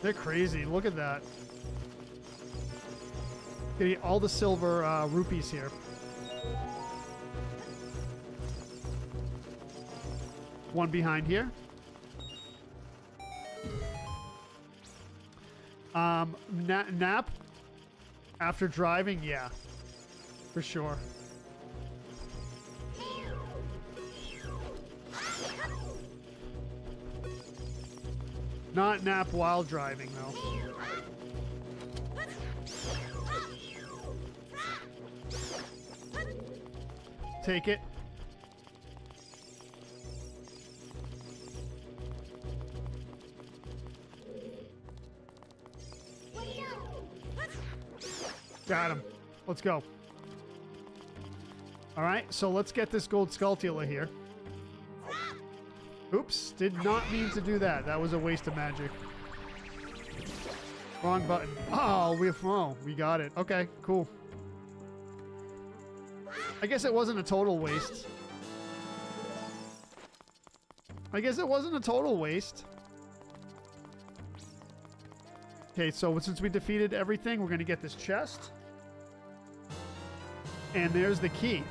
They're crazy. Look at that. Gonna get all the silver rupees here. One behind here. Nap after driving, yeah, for sure. Not nap while driving, though. Take it. Got him. Let's go. All right, so let's get this gold Skulltula here. Oops, did not mean to do that. That was a waste of magic. Wrong button. Oh, we got it. Okay, cool. I guess it wasn't a total waste. Okay, so since we defeated everything, we're going to get this chest. And there's the key.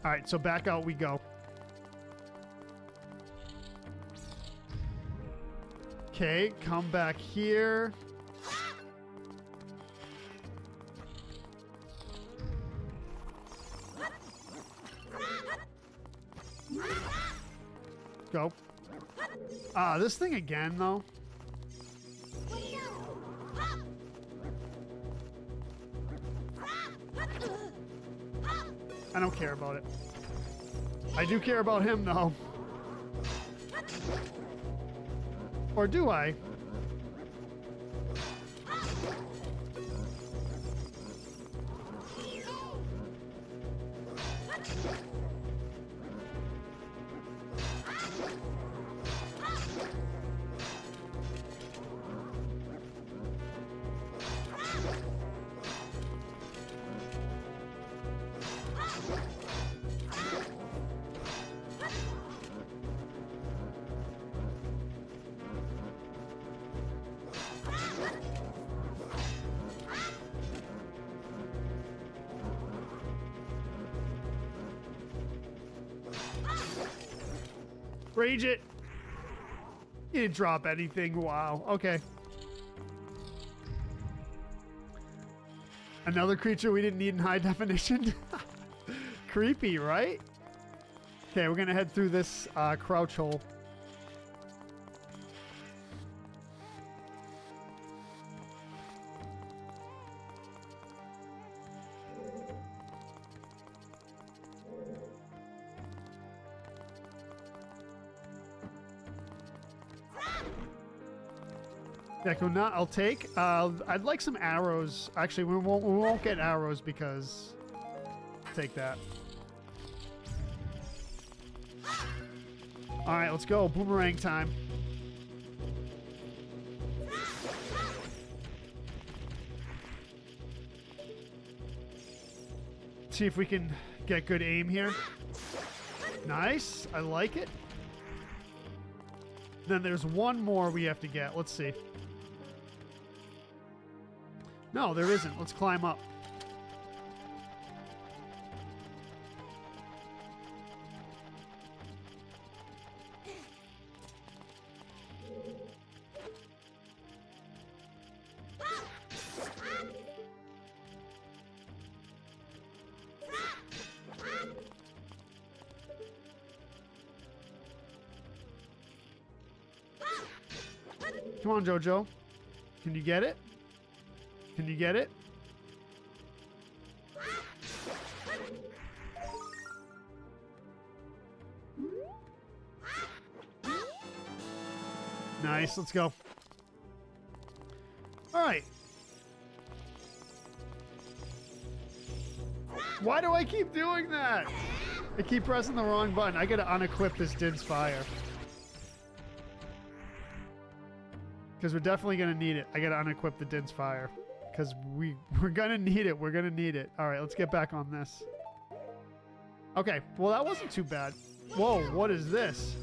All right, so back out we go. Okay, come back here. Go. Ah, this thing again, though. I don't care about it. I do care about him, though. Or do I? Rage it. You didn't drop anything. Wow. Okay. Another creature we didn't need in high definition. Creepy, right? Okay, we're gonna head through this crouch hole. Dekunut, I'll take. I'd like some arrows. Actually, we won't get arrows because... Take that. Alright, let's go. Boomerang time. See if we can get good aim here. Nice. I like it. Then there's one more we have to get. Let's see. No, there isn't. Let's climb up. Come on, Jojo. Can you get it? Can you get it? Nice. Let's go. All right. Why do I keep doing that? I keep pressing the wrong button. I gotta unequip this Din's Fire. Because we're definitely going to need it. I got to unequip the Din's Fire. Because we're going to need it. We're going to need it. All right, let's get back on this. Okay, well, that wasn't too bad. Whoa, what is this?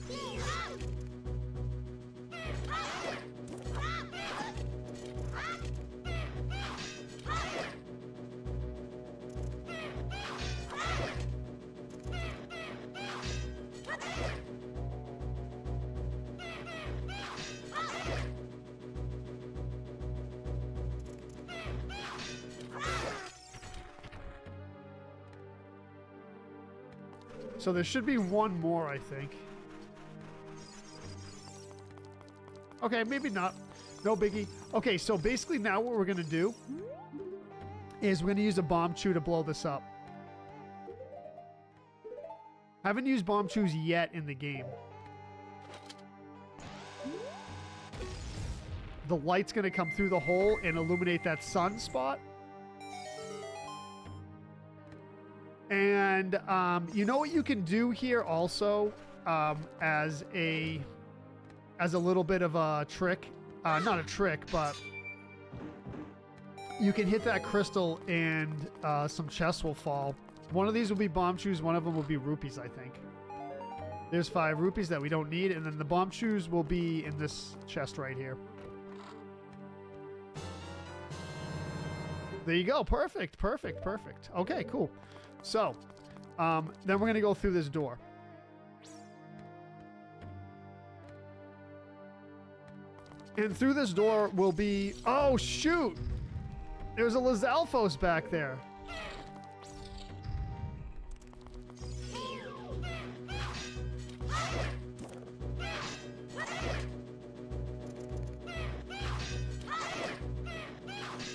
So there should be one more, I think. Okay, maybe not. No biggie. Okay, so basically now what we're going to do is we're going to use a bomb chew to blow this up. Haven't used bomb chews yet in the game. The light's going to come through the hole and illuminate that sun spot. And you know what you can do here also as a little bit of a trick, not a trick, but you can hit that crystal and some chests will fall. One of these will be bomb chews, one of them will be rupees, I think. There's 5 rupees that we don't need, and then the bomb chews will be in this chest right here. There you go. Perfect, perfect, perfect. Okay, cool. So, then we're going to go through this door. And through this door will be... Oh, shoot! There's a Lizalfos back there.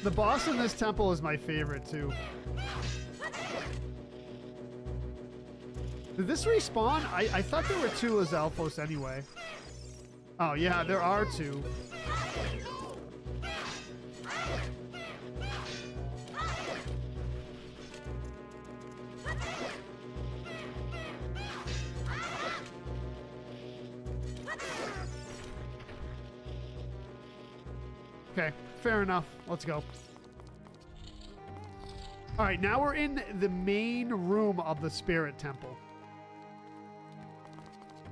The boss in this temple is my favorite, too. Did this respawn? I thought there were 2 Lizalfos anyway. Oh, yeah, there are 2. Okay, fair enough. Let's go. All right, now we're in the main room of the Spirit Temple.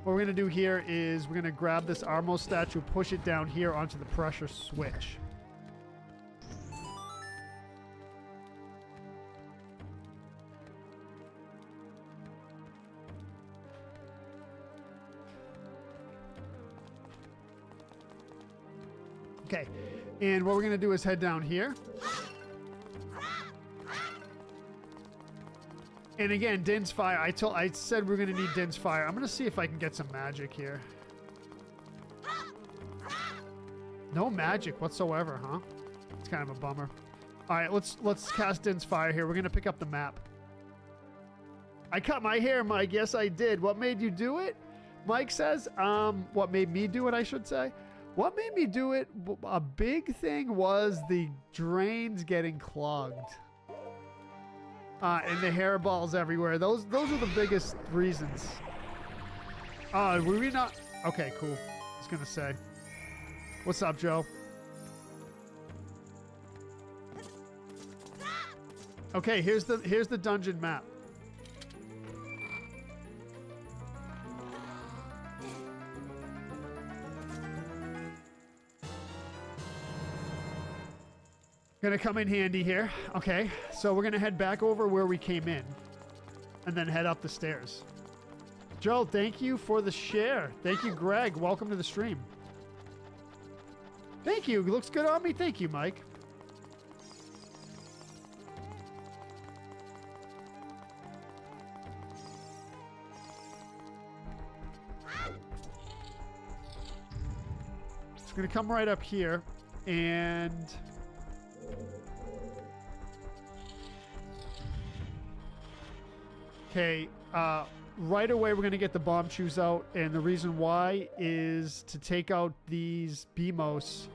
What we're going to do here is we're going to grab this Armos statue, push it down here onto the pressure switch. Okay, and what we're going to do is head down here. And again, Din's Fire. I said we're gonna need Din's Fire. I'm gonna see if I can get some magic here. No magic whatsoever, huh? It's kind of a bummer. All right, let's cast Din's Fire here. We're gonna pick up the map. I cut my hair, Mike. Yes, I did. What made you do it? Mike says. What made me do it? I should say. What made me do it? A big thing was the drains getting clogged. And the hairballs everywhere. Those are the biggest reasons. Were we not? Okay, cool. I was gonna say. What's up, Joe? Okay, here's the dungeon map. Gonna come in handy here. Okay, so we're gonna head back over where we came in and then head up the stairs. Joe, thank you for the share. Thank you, Greg. Welcome to the stream. Thank you. Looks good on me. Thank you, Mike. It's gonna come right up here and okay, right away we're going to get the bomb chews out, and the reason why is to take out these BMOs.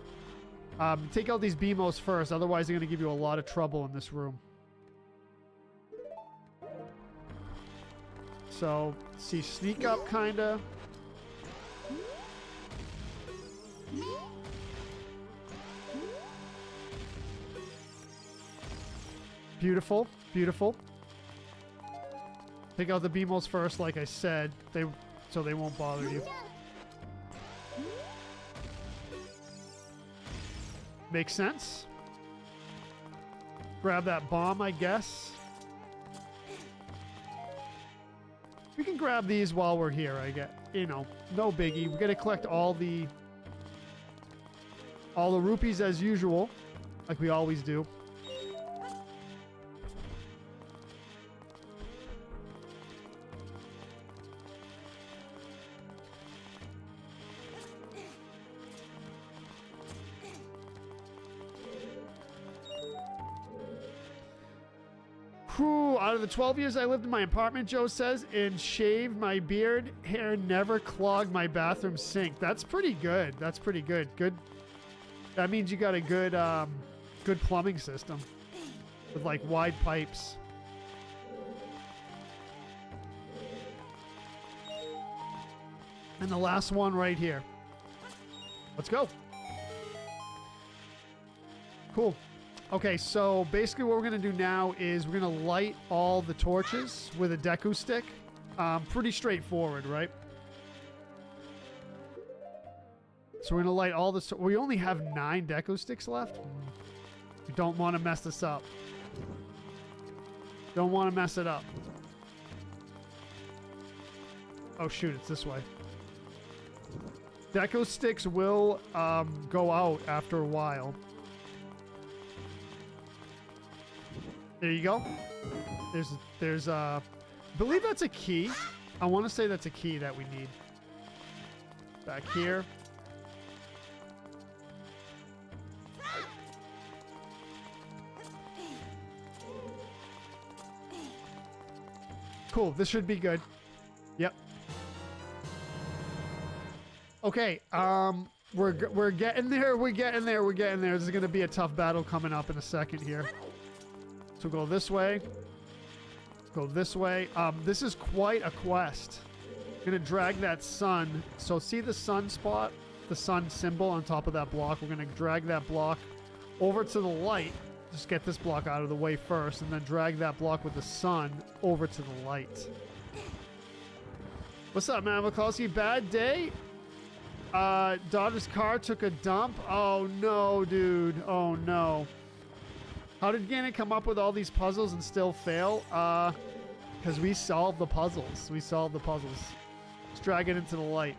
Take out these BMOs first, otherwise they're going to give you a lot of trouble in this room. So, see, sneak up, kind of. Beautiful, beautiful. Take out the BMOs first, like I said, so they won't bother you. Makes sense. Grab that bomb, I guess. We can grab these while we're here, I guess. You know, no biggie. We're gonna collect all the rupees as usual, like we always do. Whew, out of the 12 years I lived in my apartment, Joe says, and shaved my beard, hair never clogged my bathroom sink. That's pretty good. That's pretty good. Good. That means you got a good, good plumbing system with like wide pipes. And the last one right here. Let's go. Cool. Okay, so basically what we're going to do now is we're going to light all the torches with a Deku stick. Pretty straightforward, right? So we're going to light all the... We only have 9 Deku sticks left. We don't want to mess this up. Don't want to mess it up. Oh, shoot, it's this way. Deku sticks will go out after a while. There you go. There's I believe that's a key. I want to say that's a key that we need. Back here. Cool. This should be good. Yep. Okay. We're getting there. We're getting there. We're getting there. This is gonna be a tough battle coming up in a second here. So go this way. Go this way. This is quite a quest. I'm gonna drag that sun. So see the sun spot? The sun symbol on top of that block. We're gonna drag that block over to the light. Just get this block out of the way first, and then drag that block with the sun over to the light. What's up, man? Mikowski, bad day? Daughter's car took a dump? Oh no, dude. Oh no. How did Ganon come up with all these puzzles and still fail? Because we solved the puzzles. We solved the puzzles. Let's drag it into the light.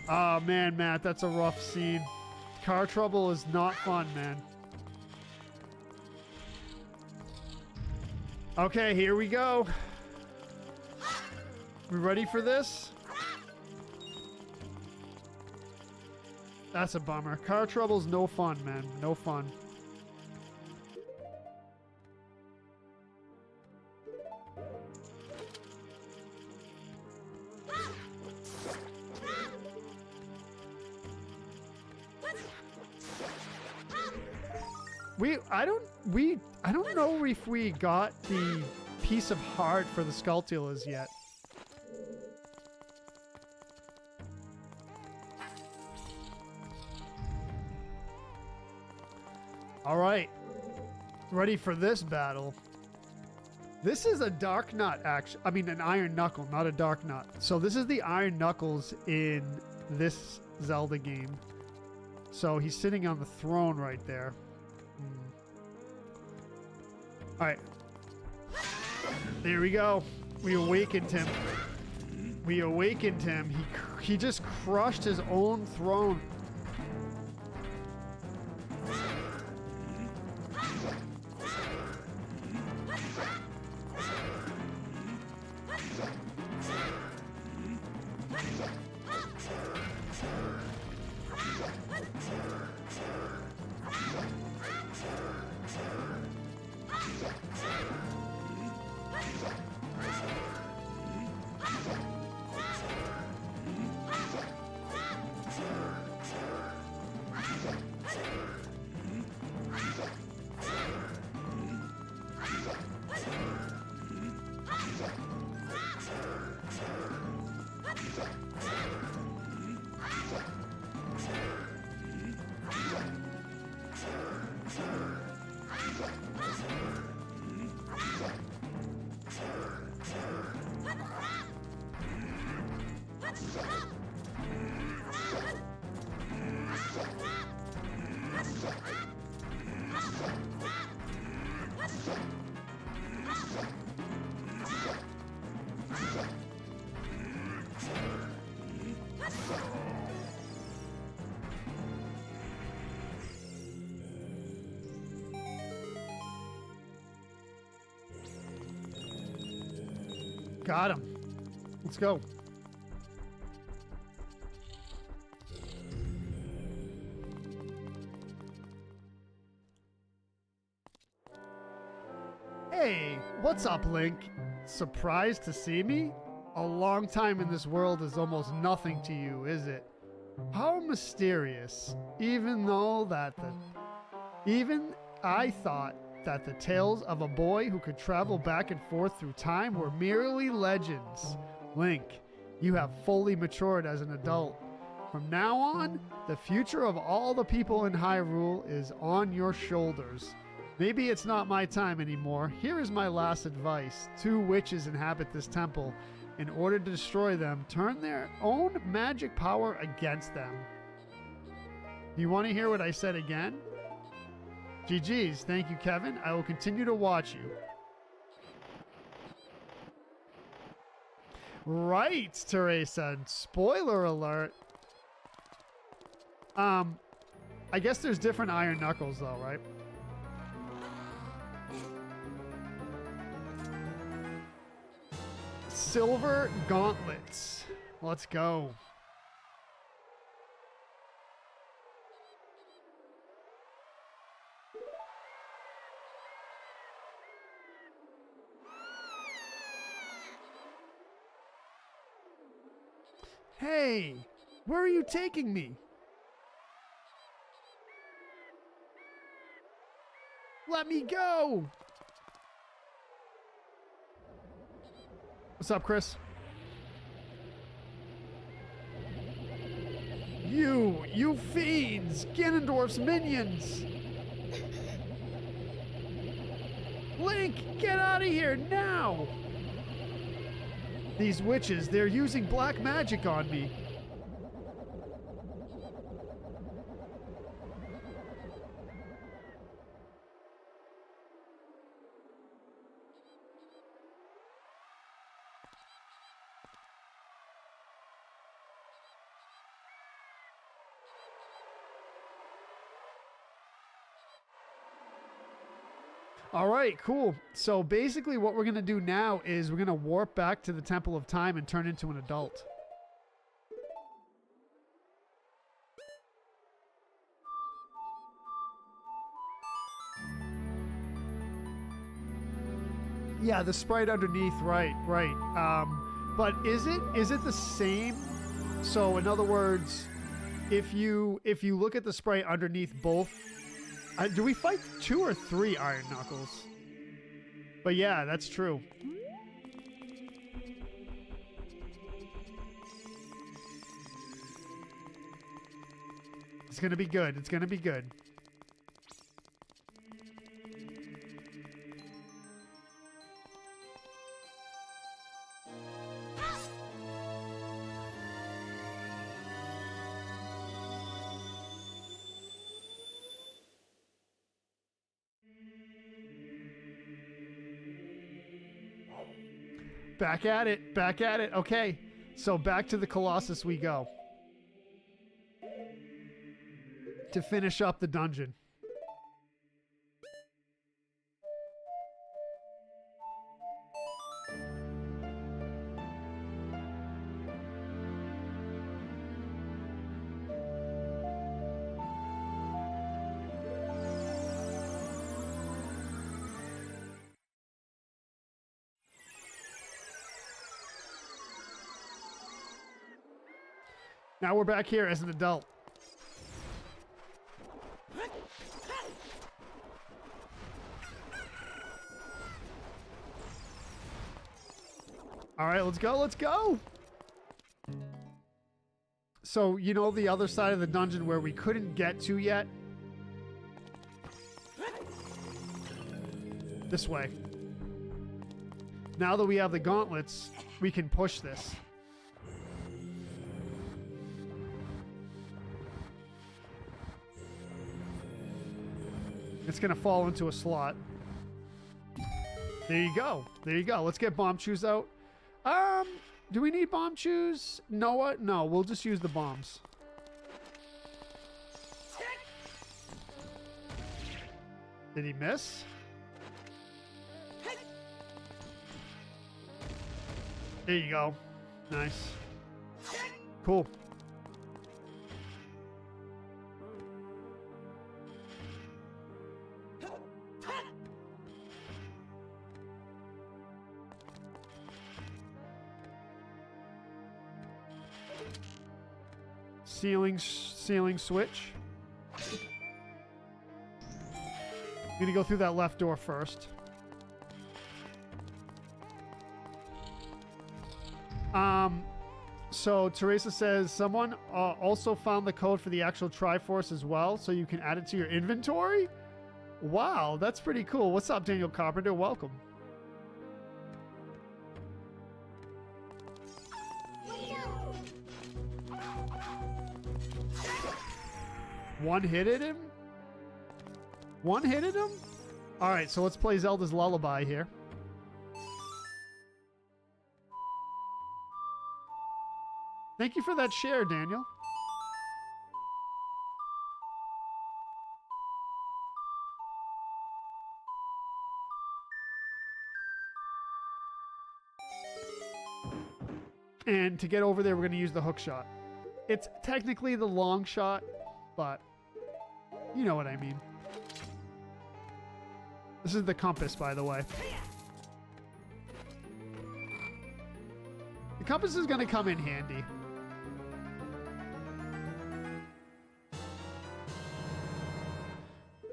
Oh, man, Matt, that's a rough scene. Car trouble is not fun, man. Okay, here we go. We ready for this? That's a bummer. Car trouble's no fun, man. No fun. I don't know if we got the piece of heart for the Skulltulas yet. All right, ready for this battle. This is a Dark Nut, actually. I mean, an Iron Knuckle, not a Dark Nut. So this is the Iron Knuckles in this Zelda game. So he's sitting on the throne right there. All right. There we go. We awakened him. We awakened him. He just crushed his own throne. Got him. Let's go. Hey, what's up, Link? Surprised to see me? A long time in this world is almost nothing to you, is it? How mysterious. Even I thought that the tales of a boy who could travel back and forth through time were merely legends. Link, you have fully matured as an adult. From now on, the future of all the people in Hyrule is on your shoulders. Maybe it's not my time anymore. Here is my last advice. 2 witches inhabit this temple. In order to destroy them, turn their own magic power against them. Do you want to hear what I said again? GG's. Thank you, Kevin. I will continue to watch you. Right, Teresa. Spoiler alert. I guess there's different Iron Knuckles, though, right? Silver gauntlets. Let's go. Hey, where are you taking me? Let me go! What's up, Chris? You fiends! Ganondorf's minions! Link, get out of here now! These witches, they're using black magic on me. All right, cool. So basically what we're going to do now is we're going to warp back to the Temple of Time and turn into an adult. Yeah, the sprite underneath, right. But is it the same? So in other words, if you look at the sprite underneath both Do we fight 2 or 3 Iron Knuckles? But yeah, that's true. It's gonna be good. It's gonna be good. Back at it. Back at it. Okay. So back to the Colossus we go. To finish up the dungeon. Now we're back here as an adult. All right, let's go. Let's go. So, you know the other side of the dungeon where we couldn't get to yet? This way. Now that we have the gauntlets, we can push this. It's going to fall into a slot. There you go. There you go. Let's get bomb chews out. Do we need bomb chews? Noah? No, we'll just use the bombs. Did he miss? There you go. Nice. Cool. Ceiling switch. I'm gonna go through that left door first. So Teresa says someone also found the code for the actual Triforce as well, so you can add it to your inventory. Wow, that's pretty cool. What's up, Daniel Carpenter? Welcome. One hit at him? One hit at him? All right, so let's play Zelda's Lullaby here. Thank you for that share, Daniel. And to get over there, we're going to use the hook shot. It's technically the long shot, but you know what I mean. This is the compass, by the way. The compass is going to come in handy.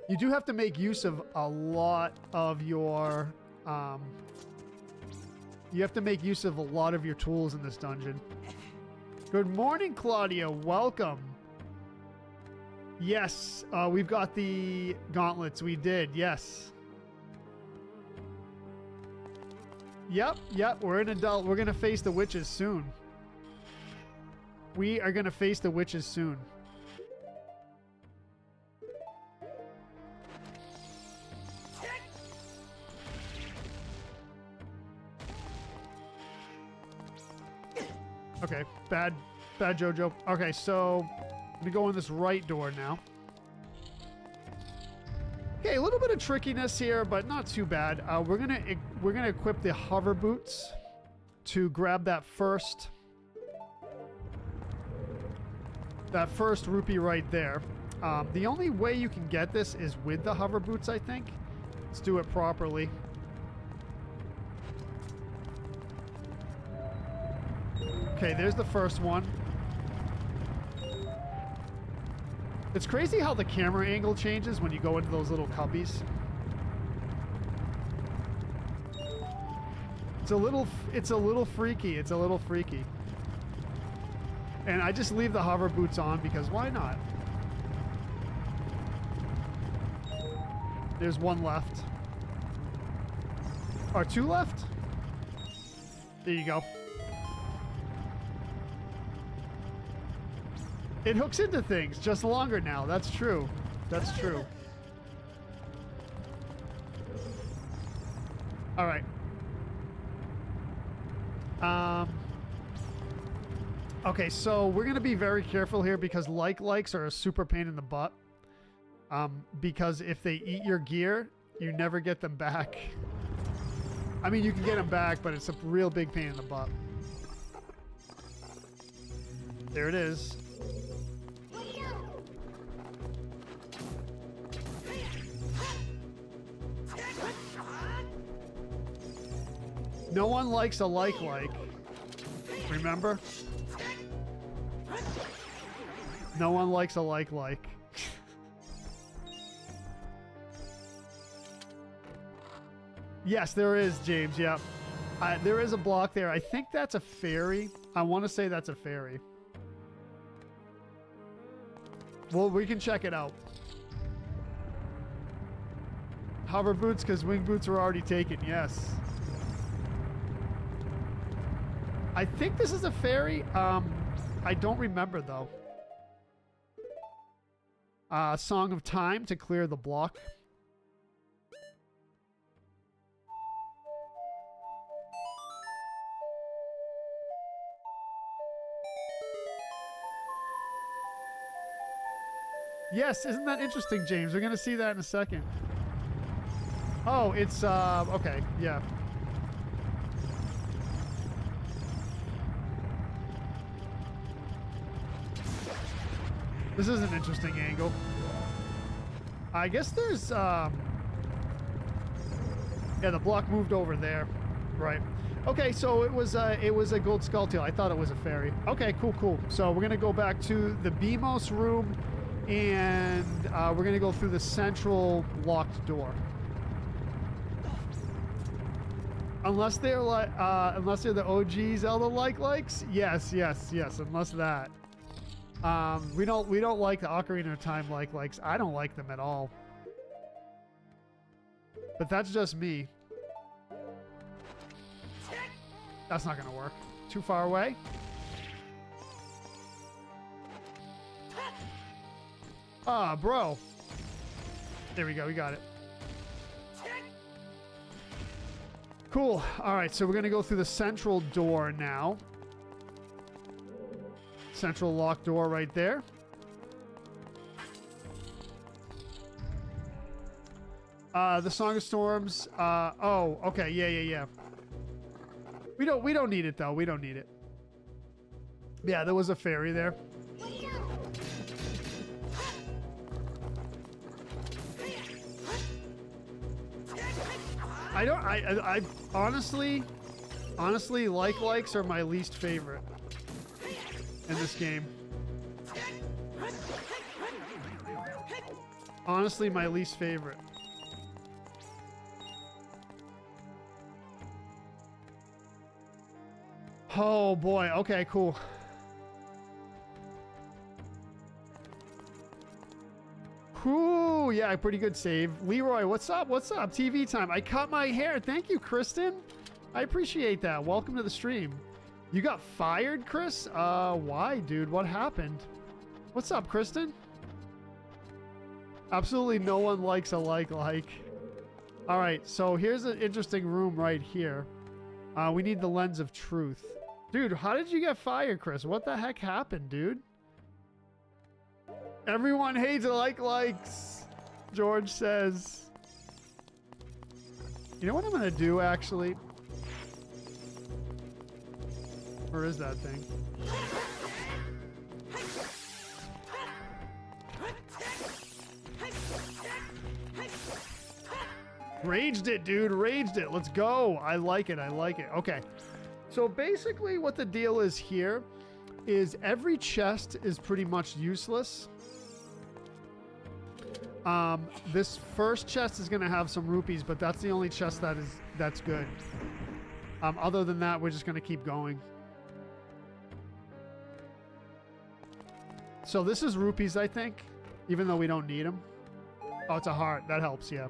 You do have to make use of a lot of your... you have to make use of a lot of your tools in this dungeon. Good morning, Claudia. Welcome. Yes, we've got the gauntlets. We did, yes. Yep, we're an adult. We're going to face the witches soon. We are going to face the witches soon. Okay, bad Jojo. Okay, so I'm gonna go in this right door now. Okay, a little bit of trickiness here, but not too bad. We're gonna equip the hover boots to grab that first rupee right there. The only way you can get this is with the hover boots, I think. Let's do it properly. Okay, there's the first one. It's crazy how the camera angle changes when you go into those little cubbies. It's a little freaky. It's a little freaky. And I just leave the hover boots on because why not? There's one left. Or two left? There you go. It hooks into things just longer now. That's true. That's true. All right. Okay, so we're going to be very careful here because likes are a super pain in the butt. Because if they eat your gear, you never get them back. I mean, you can get them back, but it's a real big pain in the butt. There it is. No one likes a like. Remember? No one likes a like. Yes, there is, James. Yep. There is a block there. I think that's a fairy. I want to say that's a fairy. Well, we can check it out. Hover boots, because wing boots were already taken. Yes. I think this is a fairy. I don't remember, though. Song of Time to clear the block. Yes, isn't that interesting, James? We're going to see that in a second. Oh, it's, okay, yeah. This is an interesting angle. I guess there's, yeah, the block moved over there. Right. Okay, so it was a gold skull tail. I thought it was a fairy. Okay, cool. So we're going to go back to the BMOS room. And we're going to go through the central locked door. Unless they're like, unless they're the OG Zelda likes. Yes. Unless that. We don't like the Ocarina of Time likes. I don't like them at all. But that's just me. That's not going to work. Too far away. Ah, bro. There we go. We got it. Cool. All right. So we're going to go through the central door now. Central lock door right there. The Song of Storms. Oh, okay. Yeah. We don't need it, though. We don't need it. Yeah, there was a fairy there. I honestly, likes are my least favorite in this game. Honestly, my least favorite. Oh boy. Okay, cool. Ooh, yeah, pretty good save. Leroy, what's up? TV time. I cut my hair. Thank you, Kristen. I appreciate that. Welcome to the stream. You got fired, Chris? Why, dude? What happened? What's up, Kristen? Absolutely no one likes a like. All right, so here's an interesting room right here. We need the lens of truth. Dude, how did you get fired, Chris? What the heck happened, dude? Everyone hates likes, George says. You know what I'm going to do, actually? Where is that thing? Raged it, dude. Raged it. Let's go. I like it. Okay. So basically what the deal is here is every chest is pretty much useless. This first chest is gonna have some rupees, but that's the only chest that's good. Other than that, we're just gonna keep going. So this is rupees, I think, even though we don't need them. Oh, it's a heart. That helps, yeah.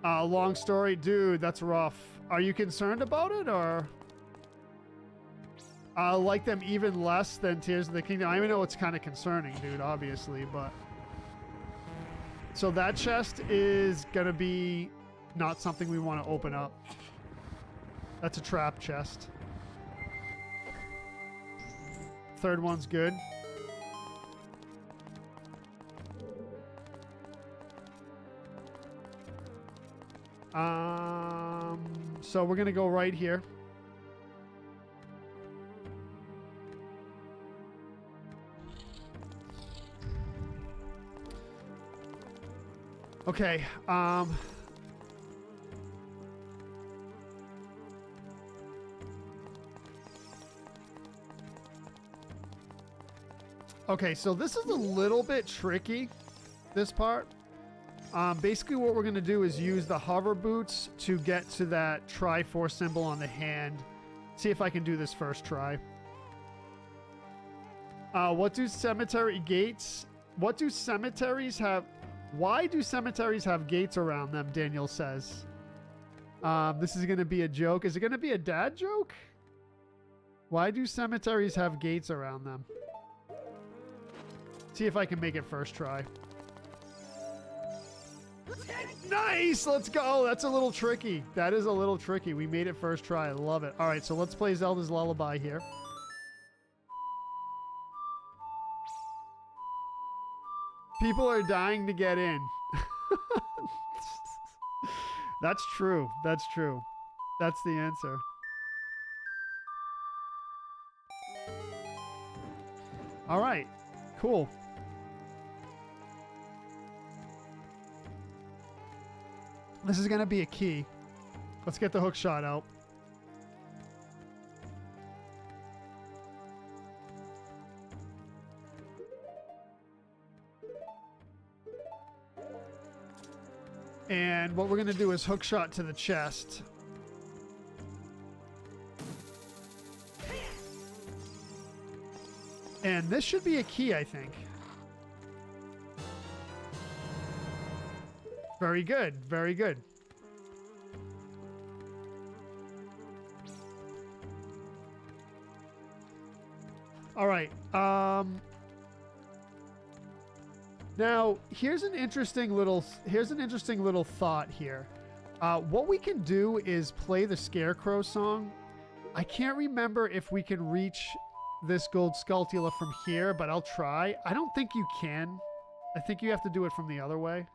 Long story. Dude, that's rough. Are you concerned about it, or? I like them even less than Tears of the Kingdom. I even know it's kind of concerning, dude, obviously, but... So that chest is gonna be not something we want to open up. That's a trap chest. Third one's good. So we're gonna go right here. Okay, okay, so this is a little bit tricky, this part. Basically what we're going to do is use the hover boots to get to that Triforce symbol on the hand. See if I can do this first try. What do cemetery gates... What do cemeteries have... Why do cemeteries have gates around them, Daniel says. This is going to be a joke. Is it going to be a dad joke? Why do cemeteries have gates around them? See if I can make it first try. Nice! Let's go! That's a little tricky. That is a little tricky. We made it first try. I love it. Alright, so let's play Zelda's Lullaby here. People are dying to get in. That's true. That's true. That's the answer. Alright. Cool. This is going to be a key. Let's get the hook shot out. And what we're going to do is hook shot to the chest. And this should be a key, I think. Very good. Very good. All right. Now, here's an interesting little thought here. What we can do is play the Scarecrow song. I can't remember if we can reach this gold Skulltula from here, but I'll try. I don't think you can. I think you have to do it from the other way.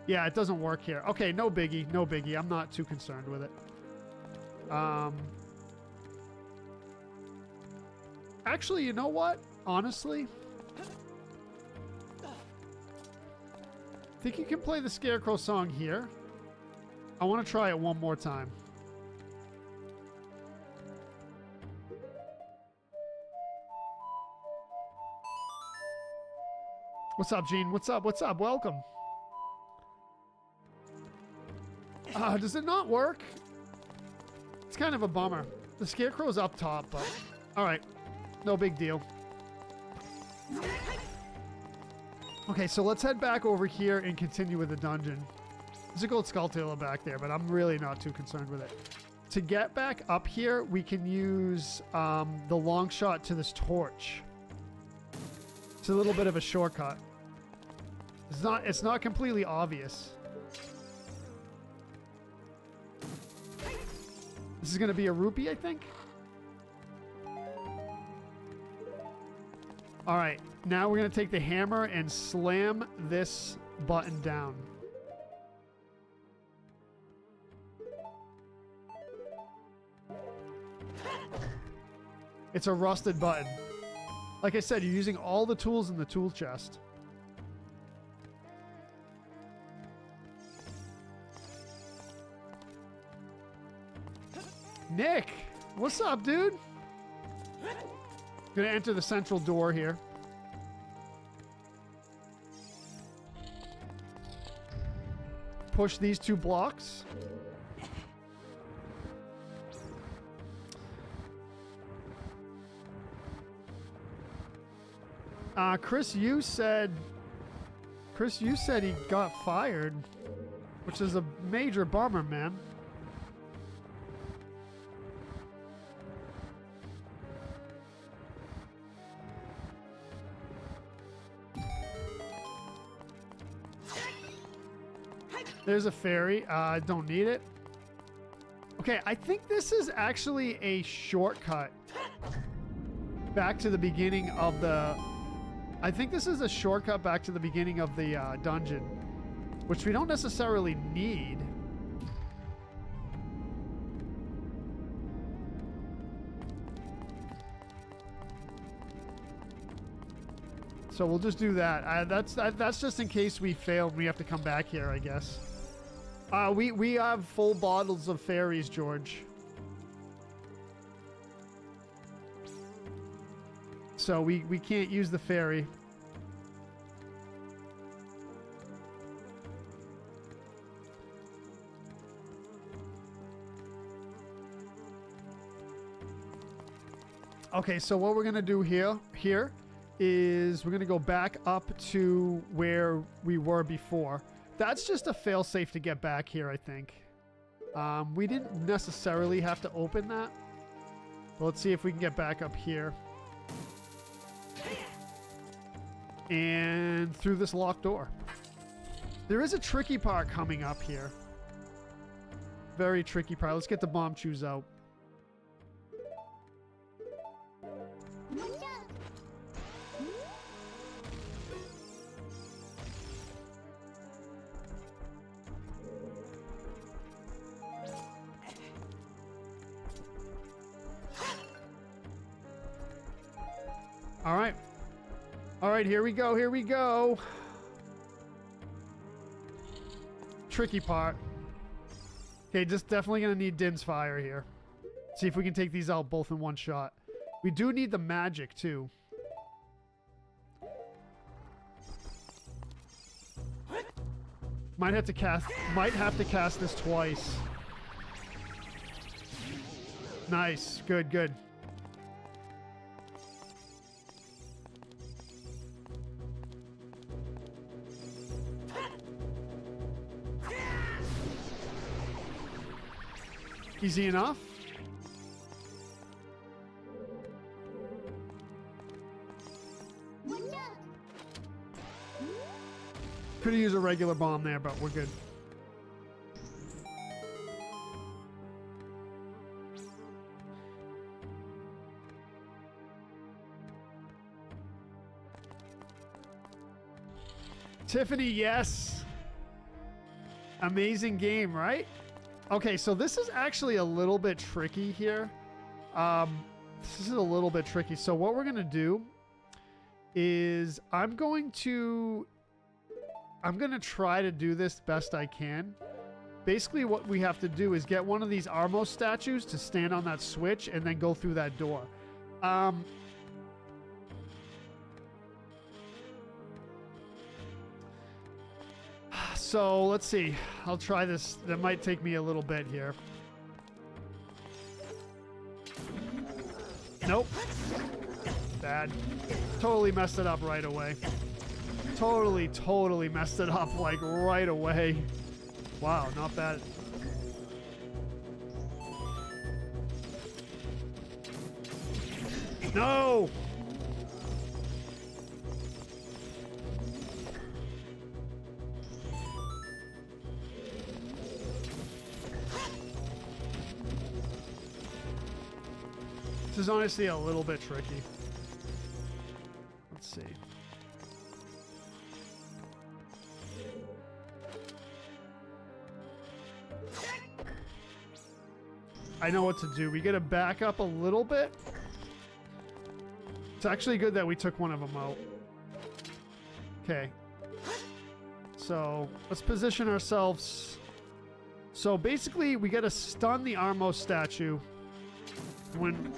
Yeah, it doesn't work here. Okay, no biggie, no biggie. I'm not too concerned with it. Actually, you know what? Honestly, I think you can play the Scarecrow song here. I want to try it one more time. What's up, Gene? What's up? What's up? Welcome. Does it not work? It's kind of a bummer. The Scarecrow's up top, but... Alright. No big deal. Okay, so let's head back over here and continue with the dungeon. There's a gold Skulltula back there, but I'm really not too concerned with it. To get back up here, we can use the long shot to this torch. It's a little bit of a shortcut. It's not completely obvious. This is going to be a rupee, I think. All right, now we're going to take the hammer and slam this button down. It's a rusted button. Like I said, you're using all the tools in the tool chest. Nick, what's up, dude? Gonna enter the central door here. push these 2 blocks. Chris, you said he got fired, which is a major bummer, man. There's a fairy. I don't need it. Okay, I think this is actually a shortcut back to the beginning of the... I think this is a shortcut back to the beginning of the dungeon, which we don't necessarily need. So we'll just do that. That's just in case we fail and we have to come back here, I guess. We have full bottles of fairies, George. So we can't use the fairy. Okay, so what we're gonna do here is we're gonna go back up to where we were before. That's just a fail-safe to get back here, I think. We didn't necessarily have to open that. But let's see if we can get back up here. And through this locked door. There is a tricky part coming up here. Very tricky part. Let's get the bomb chews out. All right. All right, here we go. Here we go. Tricky part. Okay, just definitely going to need Din's fire here. See if we can take these out both in one shot. We do need the magic, too. Might have to cast this twice. Nice. Good, good. Easy enough. Could have used a regular bomb there, but we're good. Tiffany, yes. Amazing game, right? Okay, so this is actually a little bit tricky here. This is a little bit tricky. So what we're going to do is I'm going to try to do this best I can. Basically what we have to do is get one of these Armos statues to stand on that switch and then go through that door. So let's see. I'll try this. That might take me a little bit here. Nope. Bad. Totally messed it up right away. Totally messed it up like right away. Wow, not bad. No! This is honestly a little bit tricky. Let's see. I know what to do. We gotta back up a little bit. It's actually good that we took one of them out. Okay. So let's position ourselves. So basically we gotta stun the Armos statue when...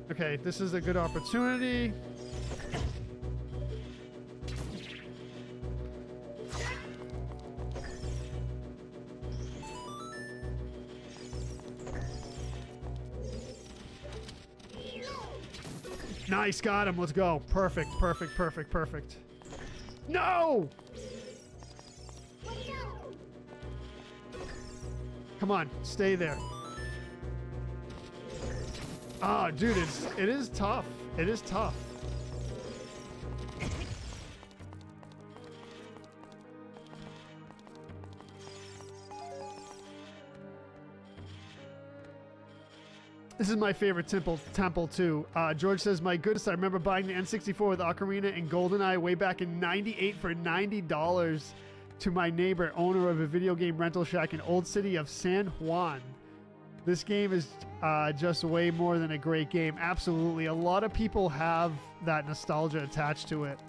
Okay, this is a good opportunity. Nice, got him. Let's go. Perfect, perfect, perfect, perfect. No! Come on, stay there. Ah, dude, it is tough. It is tough. This is my favorite temple too. George says, my goodness, I remember buying the N64 with Ocarina and GoldenEye way back in '98 for $90 to my neighbor, owner of a video game rental shack in Old City of San Juan. This game is just way more than a great game. Absolutely. A lot of people have that nostalgia attached to it.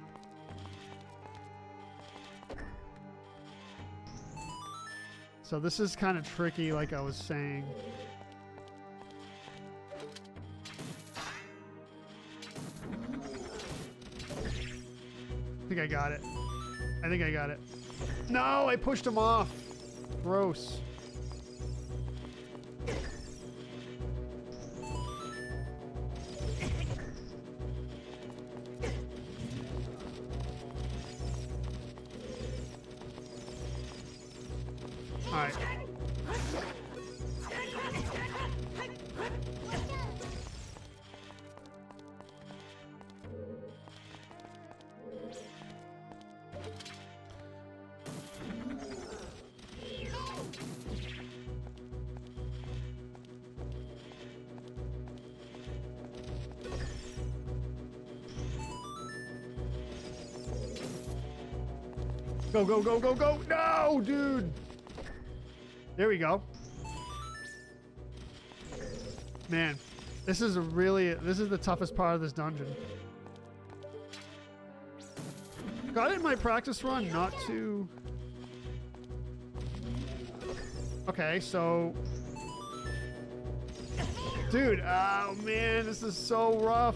So this is kind of tricky, like I was saying. I think I got it. I think I got it. No, I pushed him off. Gross. All right. Go, go, go, go, go. No, dude. There we go. Man, this is the toughest part of this dungeon. Got it in my practice run not to... Okay, so... Dude, oh man, this is so rough.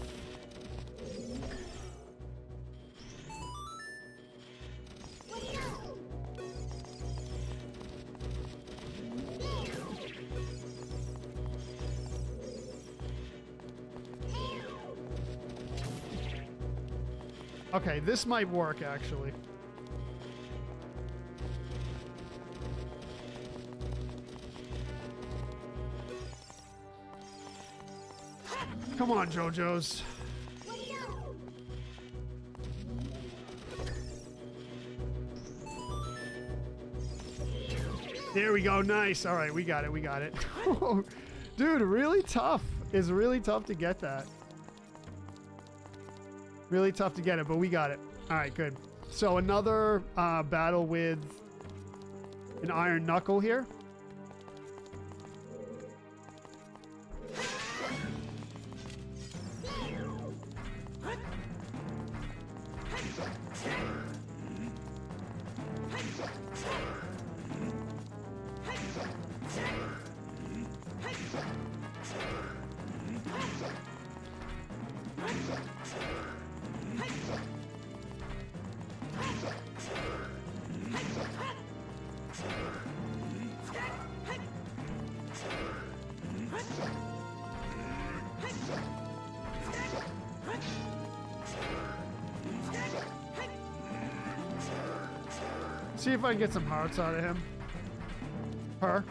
Okay, this might work, actually. Come on, JoJo's. There we go, nice. All right, we got it, we got it. Dude, really tough. It's really tough to get that. Really tough to get it, but we got it. All right, good. So another battle with an iron knuckle here. See if I can get some hearts out of him. Her.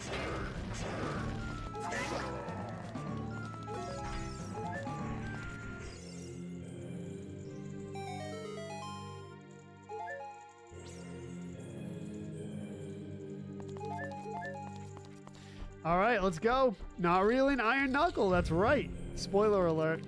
All right, let's go. Not really an iron knuckle, that's right. Spoiler alert.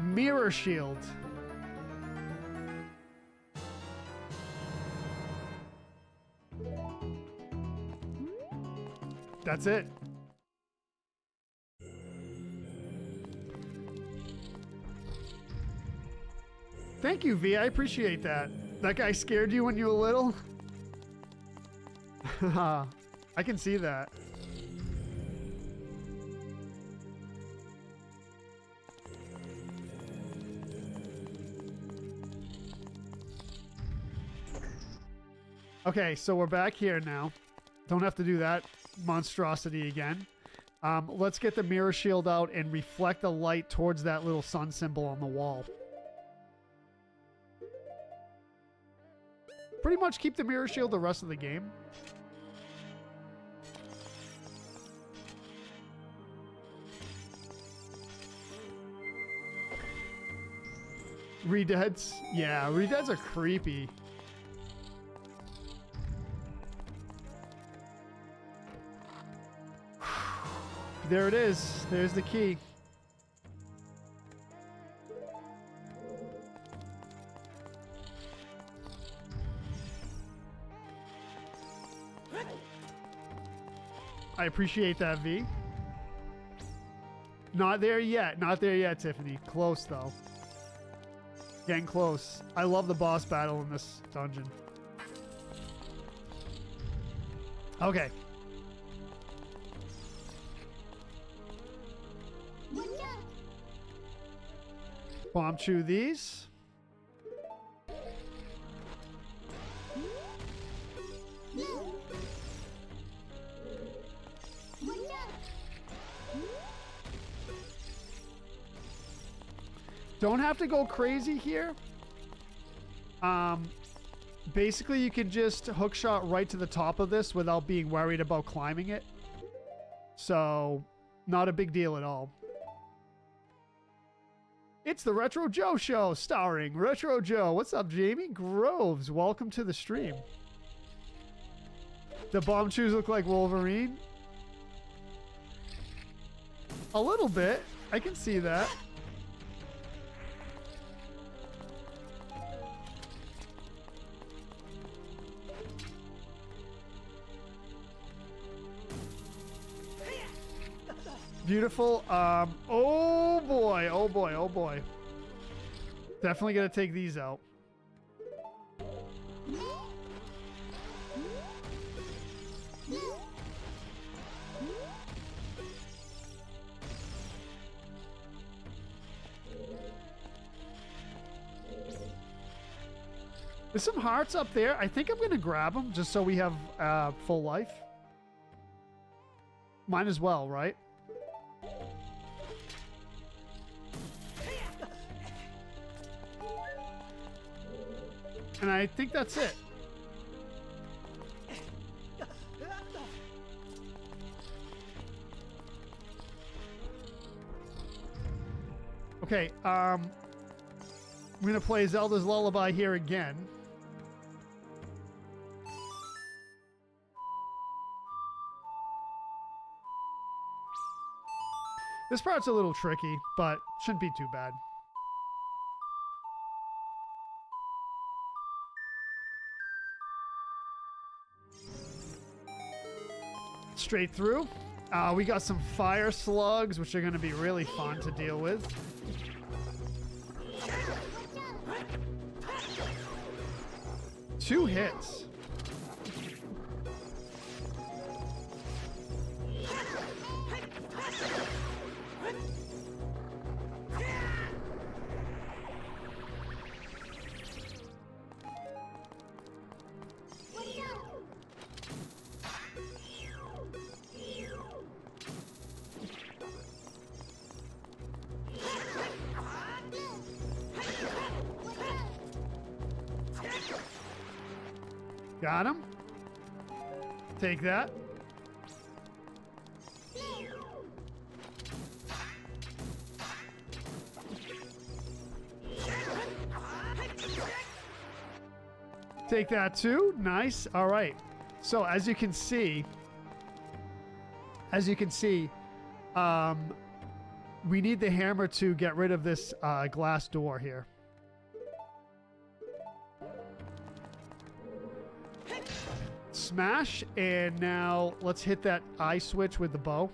Mirror shield. That's it. Thank you, V. I appreciate that. That guy scared you when you were little? I can see that. Okay, so we're back here now. Don't have to do that monstrosity again. Let's get the mirror shield out and reflect the light towards that little sun symbol on the wall. Pretty much keep the mirror shield the rest of the game. Redeads? Yeah, redeads are creepy. There it is. There's the key. I appreciate that, V. Not there yet. Not there yet, Tiffany. Close, though. Getting close. I love the boss battle in this dungeon. Okay. Bomb chew these. Don't have to go crazy here. Basically, you can just hookshot right to the top of this without being worried about climbing it. So, not a big deal at all. It's the Retro Joe Show, starring Retro Joe. What's up, Jamie Groves? Welcome to the stream. The bomb chews look like Wolverine. A little bit. I can see that. Beautiful. Oh boy, oh boy, oh boy. Definitely gonna take these out. There's some hearts up there. I think I'm gonna grab them just so we have full life. Might as well, right? And I think that's it. Okay, I'm gonna play Zelda's Lullaby here again. This part's a little tricky, but shouldn't be too bad. Straight through. We got some fire slugs, which are going to be really fun to deal with. Two hits. Got him. Take that. Take that too. Nice. All right. So as you can see, we need the hammer to get rid of this glass door here. Smash, and now let's hit that eye switch with the bow.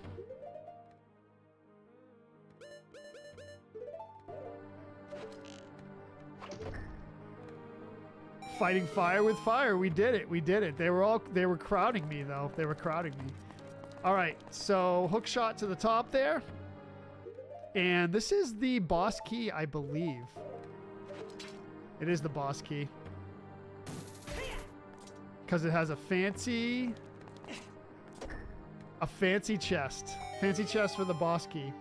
Fighting fire with fire. We did it. We did it. They were crowding me though. They were crowding me. All right. So hook shot to the top there. And this is the boss key, I believe. It is the boss key. Because it has a fancy chest. Fancy chest for the boss key.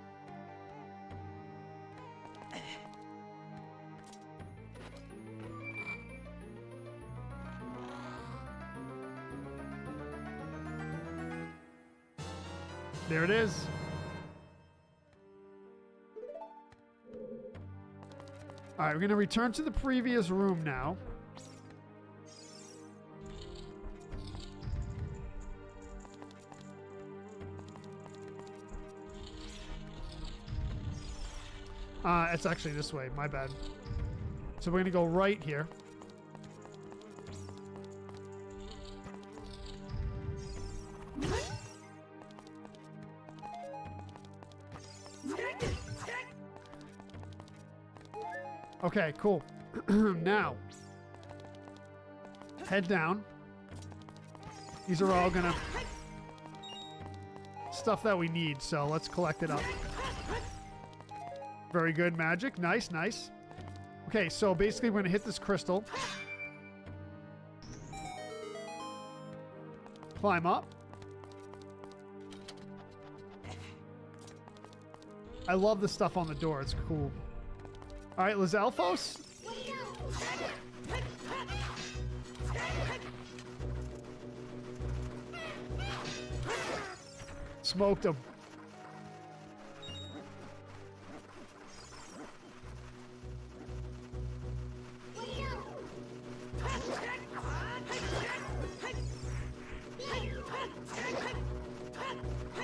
There it is. All right, we're going to return to the previous room now. It's actually this way. My bad. So we're going to go right here. Okay, cool. Now, head down. These are all gonna stuff that we need, so let's collect it up. Very good, magic. Nice, nice. Okay, so basically we're gonna hit this crystal. Climb up. I love the stuff on the door. It's cool. All right, Lizalfos. Smoked him.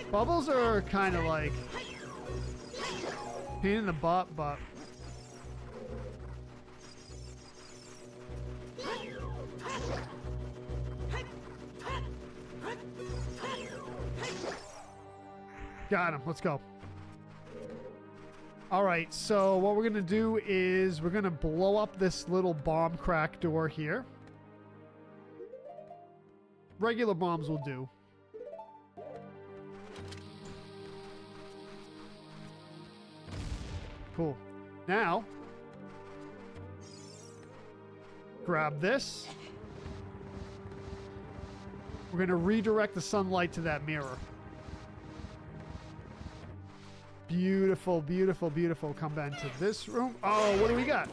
Bubbles are kind of like pain in the butt, but got him. Let's go. All right, so what we're going to do is we're going to blow up this little bomb crack door here. Regular bombs will do. Cool. Now, grab this. We're going to redirect the sunlight to that mirror. Beautiful, beautiful, beautiful. Come back to this room. Oh, what do we got?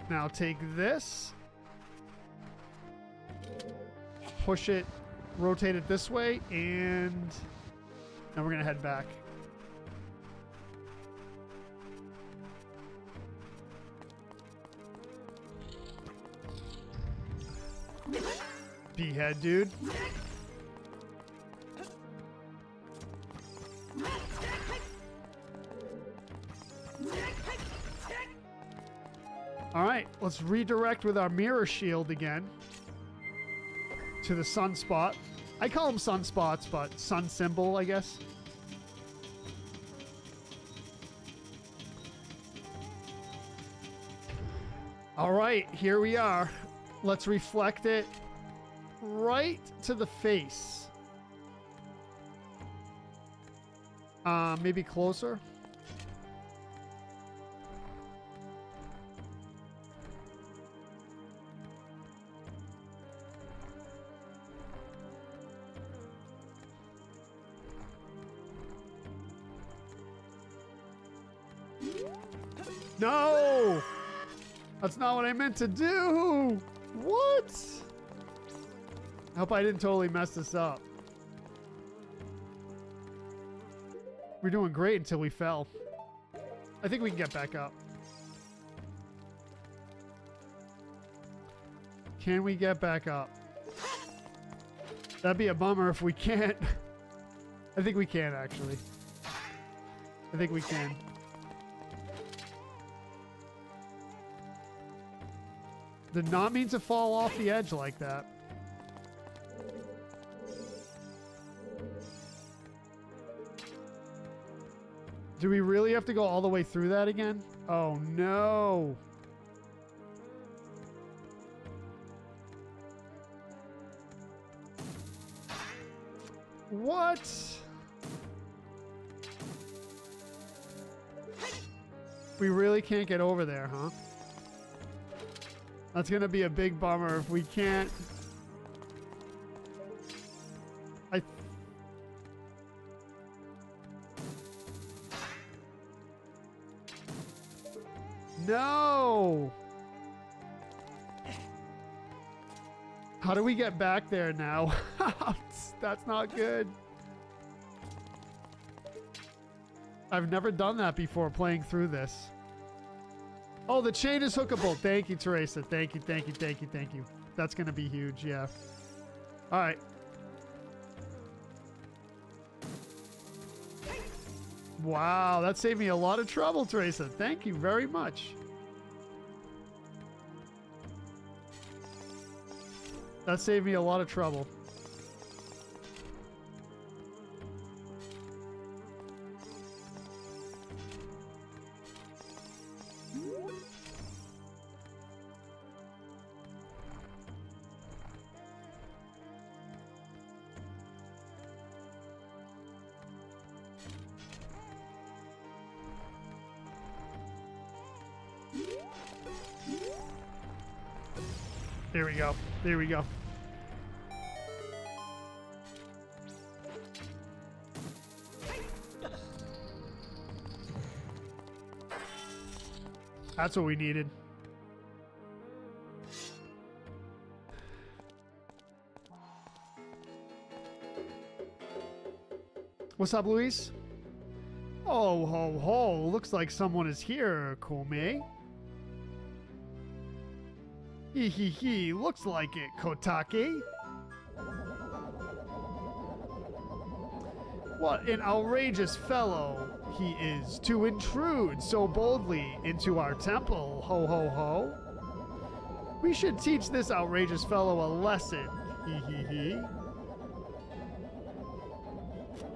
Now take this. Push it, rotate it this way, and now we're going to head back. Behead, dude. All right, let's redirect with our mirror shield again to the sunspot. I call them sunspots, but sun symbol, I guess. All right, here we are. Let's reflect it right to the face. Maybe closer. No! That's not what I meant to do! What? I hope I didn't totally mess this up. We're doing great until we fell. I think we can get back up. Can we get back up? That'd be a bummer if we can't. I think we can, actually. I think we can. Did not mean to fall off the edge like that. Do we really have to go all the way through that again? Oh no. What? We really can't get over there, huh? That's gonna be a big bummer if we can't. No! How do we get back there now? That's not good. I've never done that before playing through this. Oh, the chain is hookable. Thank you, Teresa. Thank you, thank you, thank you, thank you. That's going to be huge, yeah. All right. Wow, that saved me a lot of trouble, Teresa. Thank you very much. That saved me a lot of trouble. There we go. There we go. That's what we needed. What's up, Luis? Oh, ho, ho. Looks like someone is here, Kome. Hee hee hee. Looks like it, Kotake. What an outrageous fellow he is to intrude so boldly into our temple. Ho, ho, ho. We should teach this outrageous fellow a lesson. Hee hee hee.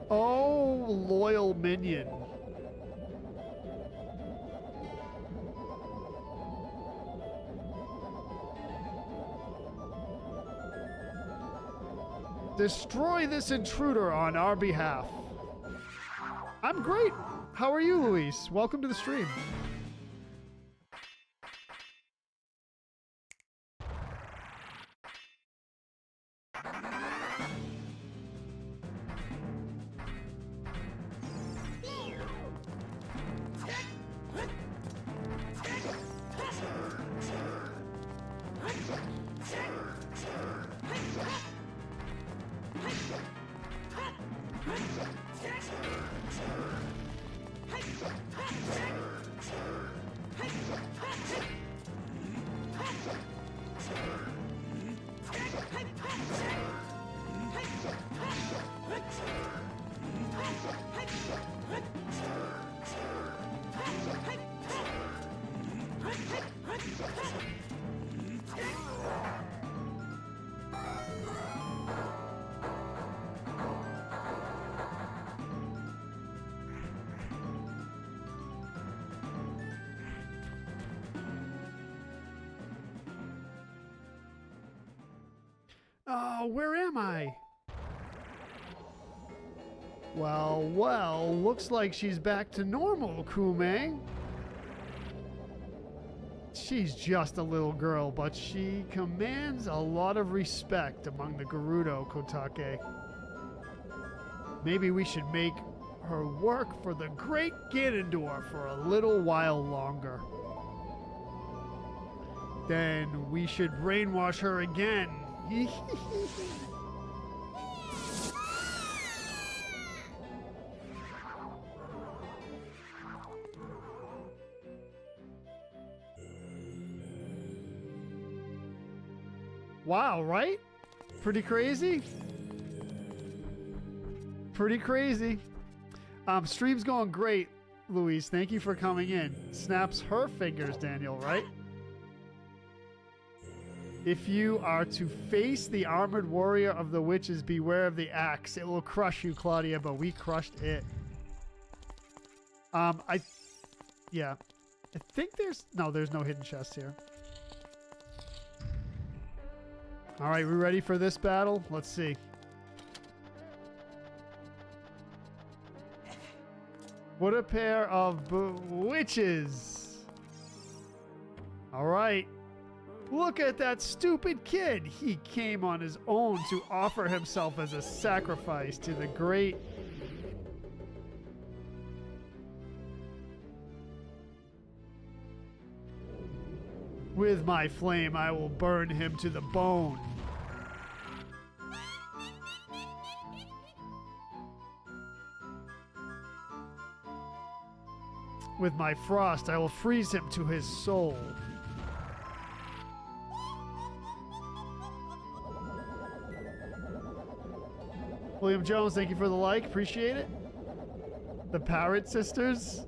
Oh, loyal minion. Destroy this intruder on our behalf. I'm great. How are you, Luis? Welcome to the stream. Oh, where am I? Well, well, looks like she's back to normal, Kume. She's just a little girl, but she commands a lot of respect among the Gerudo, Kotake. Maybe we should make her work for the great Ganondorf for a little while longer. Then we should brainwash her again. Wow, right? Pretty crazy? Pretty crazy. Stream's going great, Luis. Thank you for coming in. Snaps her fingers, Daniel, right? If you are to face the armored warrior of the witches, beware of the axe. It will crush you, Claudia, but we crushed it. Yeah. I think there's no hidden chests here. All right, we ready for this battle? Let's see. What a pair of witches. All right. Look at that stupid kid. He came on his own to offer himself as a sacrifice to the great... With my flame, I will burn him to the bone. With my frost, I will freeze him to his soul. William Jones, thank you for the like. Appreciate it. The Parrot Sisters.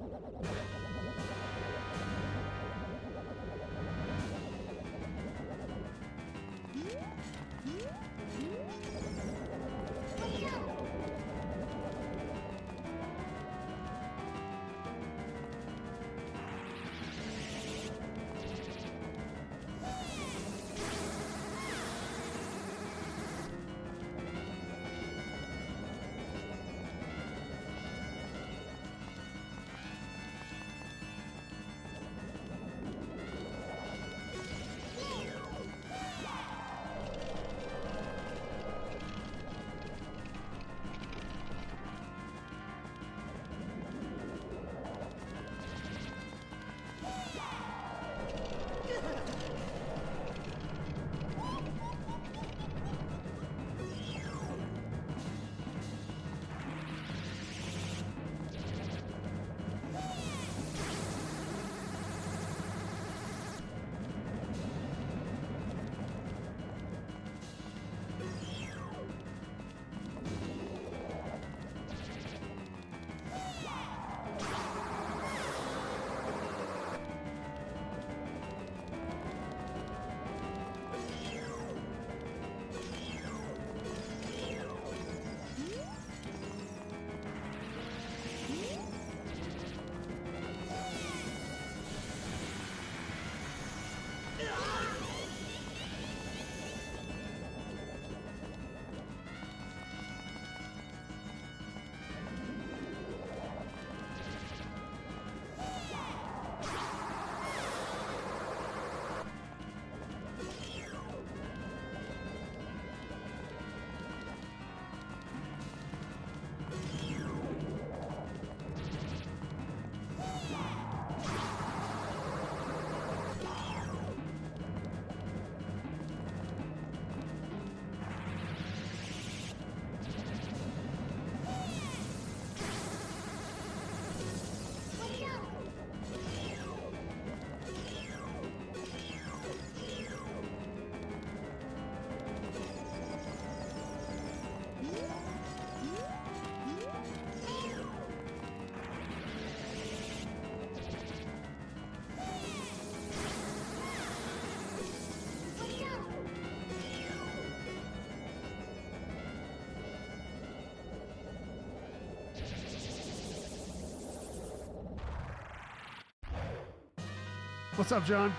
What's up, John?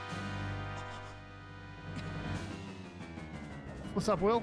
What's up, Will?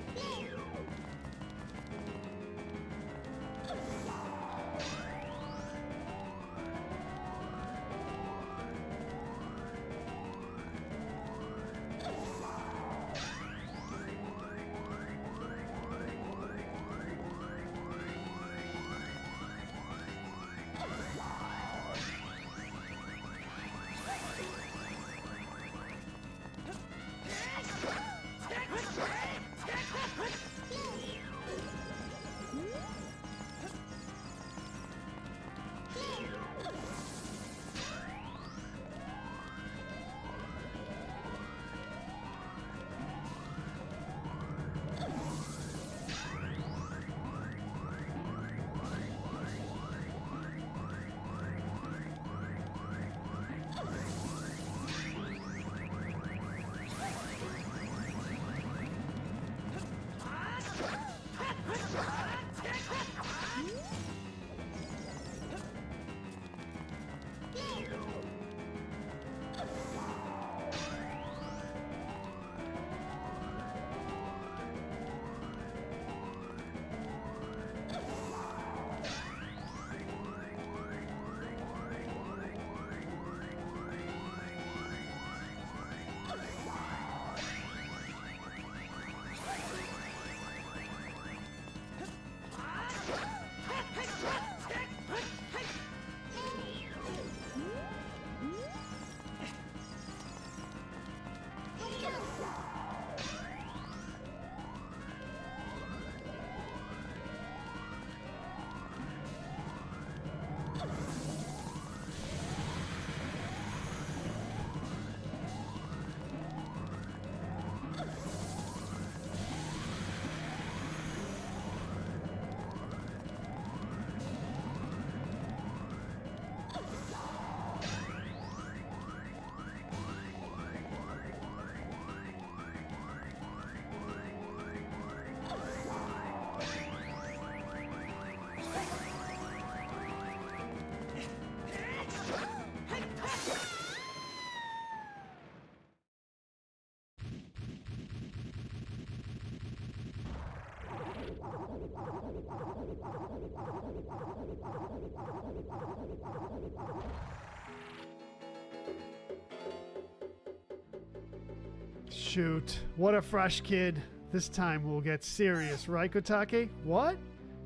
Shoot. What a fresh kid. This time we'll get serious, right, Kotake? What?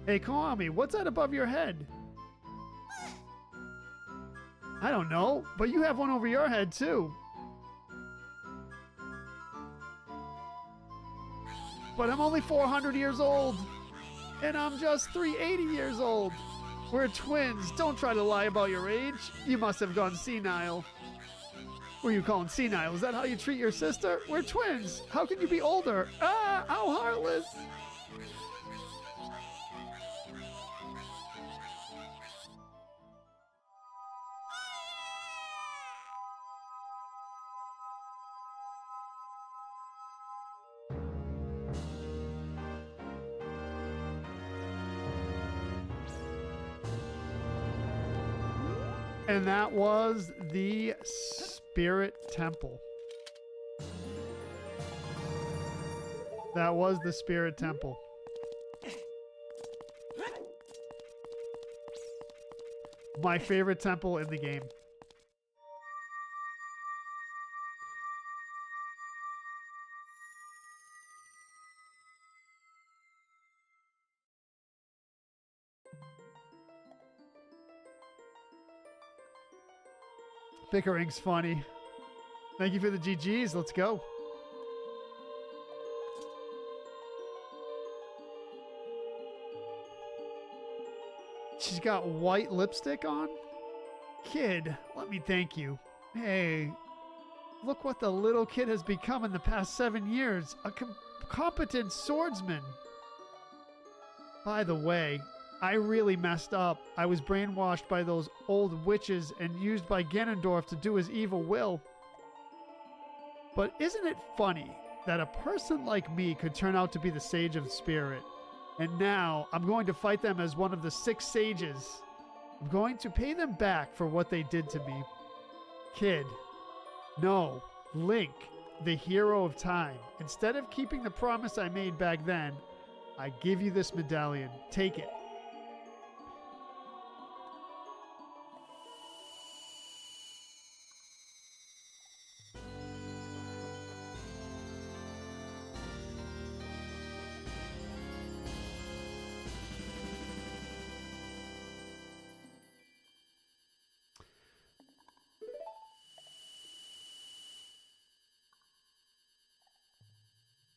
Hey, Kiwami, what's that above your head? I don't know, but you have one over your head, too. But I'm only 400 years old. And I'm just 380 years old. We're twins. Don't try to lie about your age. You must have gone senile. Who are you calling senile? Is that how you treat your sister? We're twins. How can you be older? Ah, how heartless. And that was the Spirit Temple. That was the Spirit Temple. My favorite temple in the game. Pickering's funny. Thank you for the GGs. Let's go. She's got white lipstick on? Kid, let me thank you. Hey, look what the little kid has become in the past 7 years. A competent swordsman. By the way, I really messed up. I was brainwashed by those old witches and used by Ganondorf to do his evil will. But isn't it funny that a person like me could turn out to be the Sage of Spirit? And now I'm going to fight them as one of the 6 sages. I'm going to pay them back for what they did to me. Kid. No. Link, the hero of time. Instead of keeping the promise I made back then, I give you this medallion. Take it.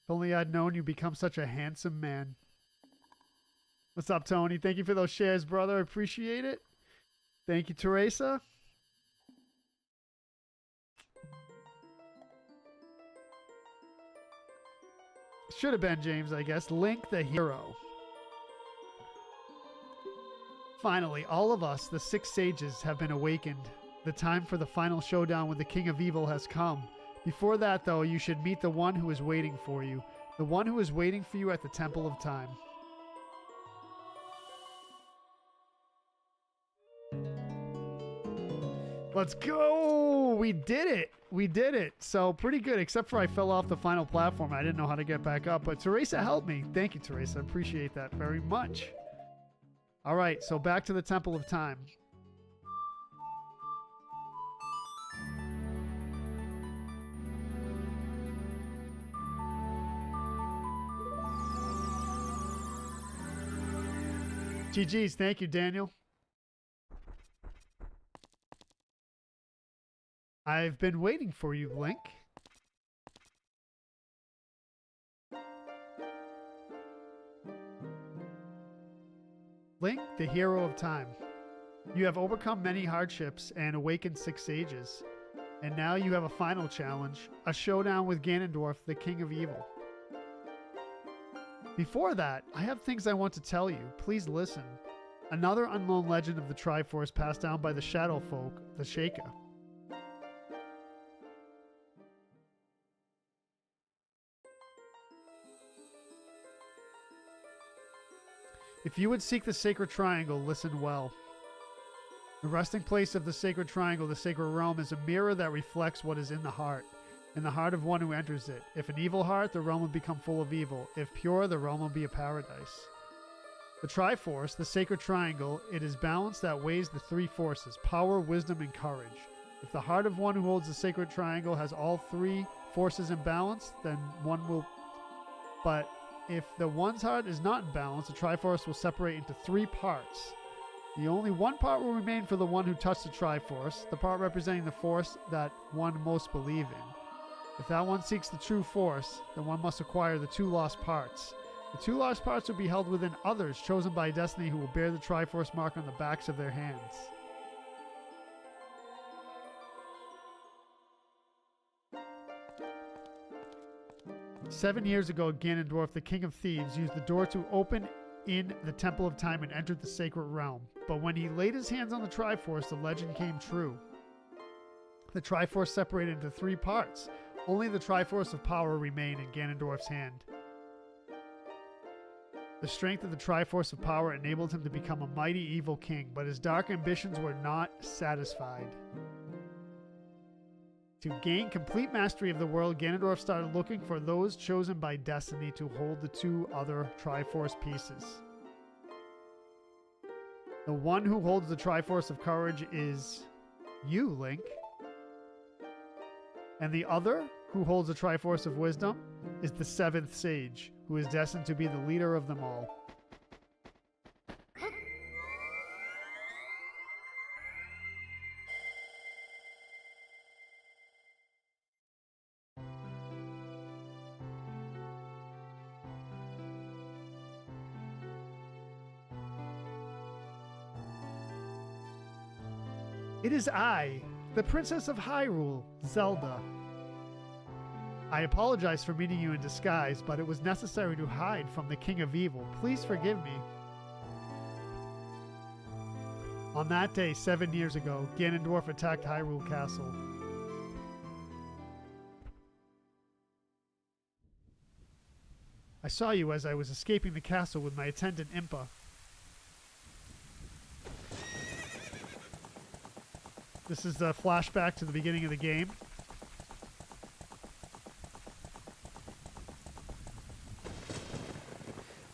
If only I'd known you'd become such a handsome man. What's up, Tony? Thank you for those shares, brother. I appreciate it. Thank you, Teresa. Should have been James, I guess. Link the hero. Finally, all of us, the 6 sages, have been awakened. The time for the final showdown with the King of Evil has come. Before that, though, you should meet the one who is waiting for you. The one who is waiting for you at the Temple of Time. Let's go! We did it! We did it! So, pretty good, except for I fell off the final platform. I didn't know how to get back up, but Teresa helped me. Thank you, Teresa. I appreciate that very much. All right, so back to the Temple of Time. GG's, thank you, Daniel. I've been waiting for you, Link. Link, the hero of time. You have overcome many hardships and awakened 6 sages. And now you have a final challenge, a showdown with Ganondorf, the King of Evil. Before that, I have things I want to tell you. Please listen. Another unknown legend of the Triforce passed down by the Shadow Folk, the Sheikah. If you would seek the Sacred Triangle, listen well. The resting place of the Sacred Triangle, the Sacred Realm, is a mirror that reflects what is in the heart of one who enters it. If an evil heart, the realm will become full of evil. If pure, the realm will be a paradise. The Triforce, the sacred triangle, it is balance that weighs the three forces, power, wisdom, and courage. If the heart of one who holds the sacred triangle has all three forces in balance, then one will... But if the one's heart is not in balance, the Triforce will separate into three parts. The only one part will remain for the one who touched the Triforce, the part representing the force that one most believe in. If that one seeks the true force, then one must acquire the two lost parts. The two lost parts will be held within others chosen by destiny who will bear the Triforce mark on the backs of their hands. "7 years ago, Ganondorf, the King of Thieves, used the door to open in the Temple of Time and entered the sacred realm. But when he laid his hands on the Triforce, the legend came true. The Triforce separated into three parts. Only the Triforce of Power remained in Ganondorf's hand. The strength of the Triforce of Power enabled him to become a mighty evil king, but his dark ambitions were not satisfied. To gain complete mastery of the world, Ganondorf started looking for those chosen by destiny to hold the two other Triforce pieces. The one who holds the Triforce of Courage is you, Link. And the other, who holds the Triforce of Wisdom, is the seventh sage, who is destined to be the leader of them all. It is I, the Princess of Hyrule, Zelda. I apologize for meeting you in disguise, but it was necessary to hide from the King of Evil. Please forgive me. On that day, 7 years ago, Ganondorf attacked Hyrule Castle. I saw you as I was escaping the castle with my attendant Impa. This is the flashback to the beginning of the game.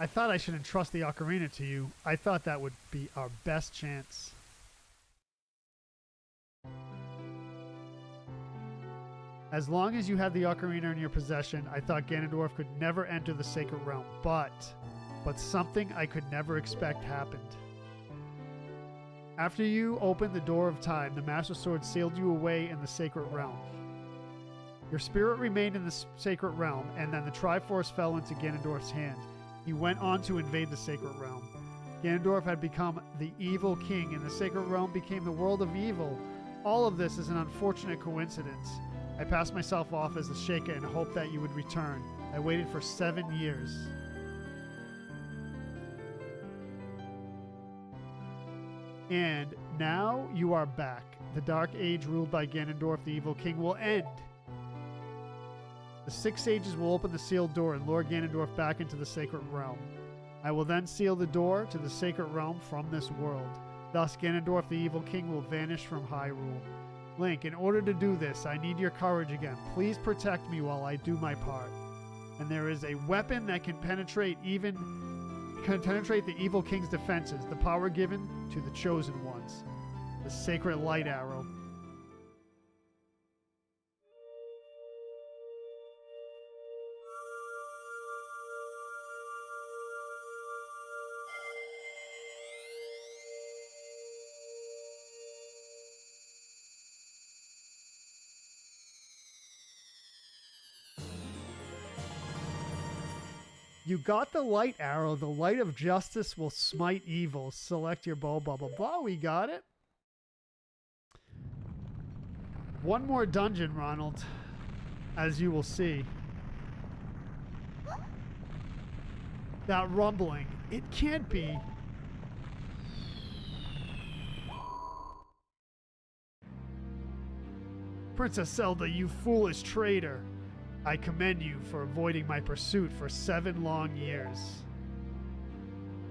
I thought I should entrust the Ocarina to you. I thought that would be our best chance. As long as you had the Ocarina in your possession, I thought Ganondorf could never enter the Sacred Realm. But something I could never expect happened. After you opened the door of time, the Master Sword sealed you away in the Sacred Realm. Your spirit remained in the Sacred Realm, and then the Triforce fell into Ganondorf's hand. He went on to invade the Sacred Realm. Ganondorf had become the evil king, and the Sacred Realm became the world of evil. All of this is an unfortunate coincidence. I passed myself off as the Sheikah in hope that you would return. I waited for 7 years. And now you are back. The Dark Age ruled by Ganondorf, the evil king, will end. The 6 sages will open the sealed door and lure Ganondorf back into the Sacred Realm. I will then seal the door to the Sacred Realm from this world. Thus, Ganondorf, the evil king, will vanish from Hyrule. Link, in order to do this, I need your courage again. Please protect me while I do my part. And there is a weapon that can penetrate the evil king's defenses, the power given to the chosen ones, the sacred light arrow. You got the light arrow. The light of justice will smite evil. Select your bow, blah, blah, blah. We got it. One more dungeon, Ronald, as you will see. That rumbling. It can't be. Princess Zelda, you foolish traitor. I commend you for avoiding my pursuit for 7 long years.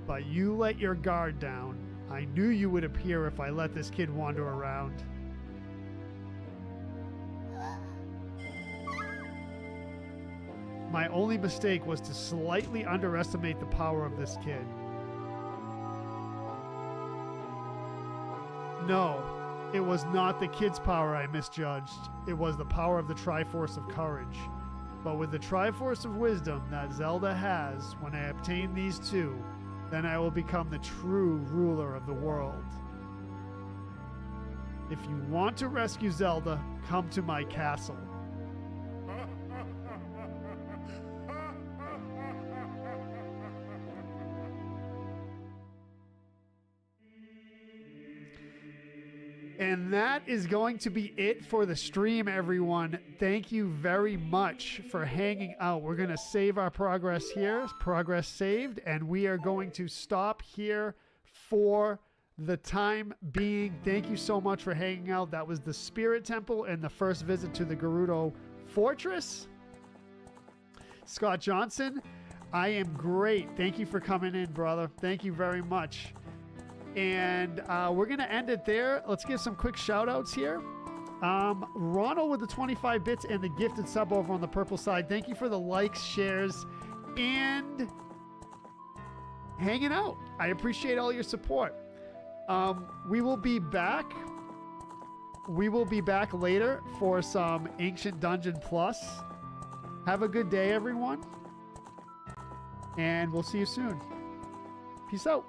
But you let your guard down. I knew you would appear if I let this kid wander around. My only mistake was to slightly underestimate the power of this kid. No, it was not the kid's power I misjudged. It was the power of the Triforce of Courage. But with the Triforce of Wisdom that Zelda has, when I obtain these two, then I will become the true ruler of the world. If you want to rescue Zelda, come to my castle. And that is going to be it for the stream, everyone. Thank you very much for hanging out. We're going to save our progress here. Progress saved. And we are going to stop here for the time being. Thank you so much for hanging out. That was the Spirit Temple and the first visit to the Gerudo Fortress. Scott Johnson, I am great. Thank you for coming in, brother. Thank you very much. And we're going to end it there. Let's give some quick shout outs here. Ronald with the 25 bits and the gifted sub over on the purple side. Thank you for the likes, shares, and hanging out. I appreciate all your support. We will be back. We will be back later for some Ancient Dungeon Plus. Have a good day, everyone. And we'll see you soon. Peace out.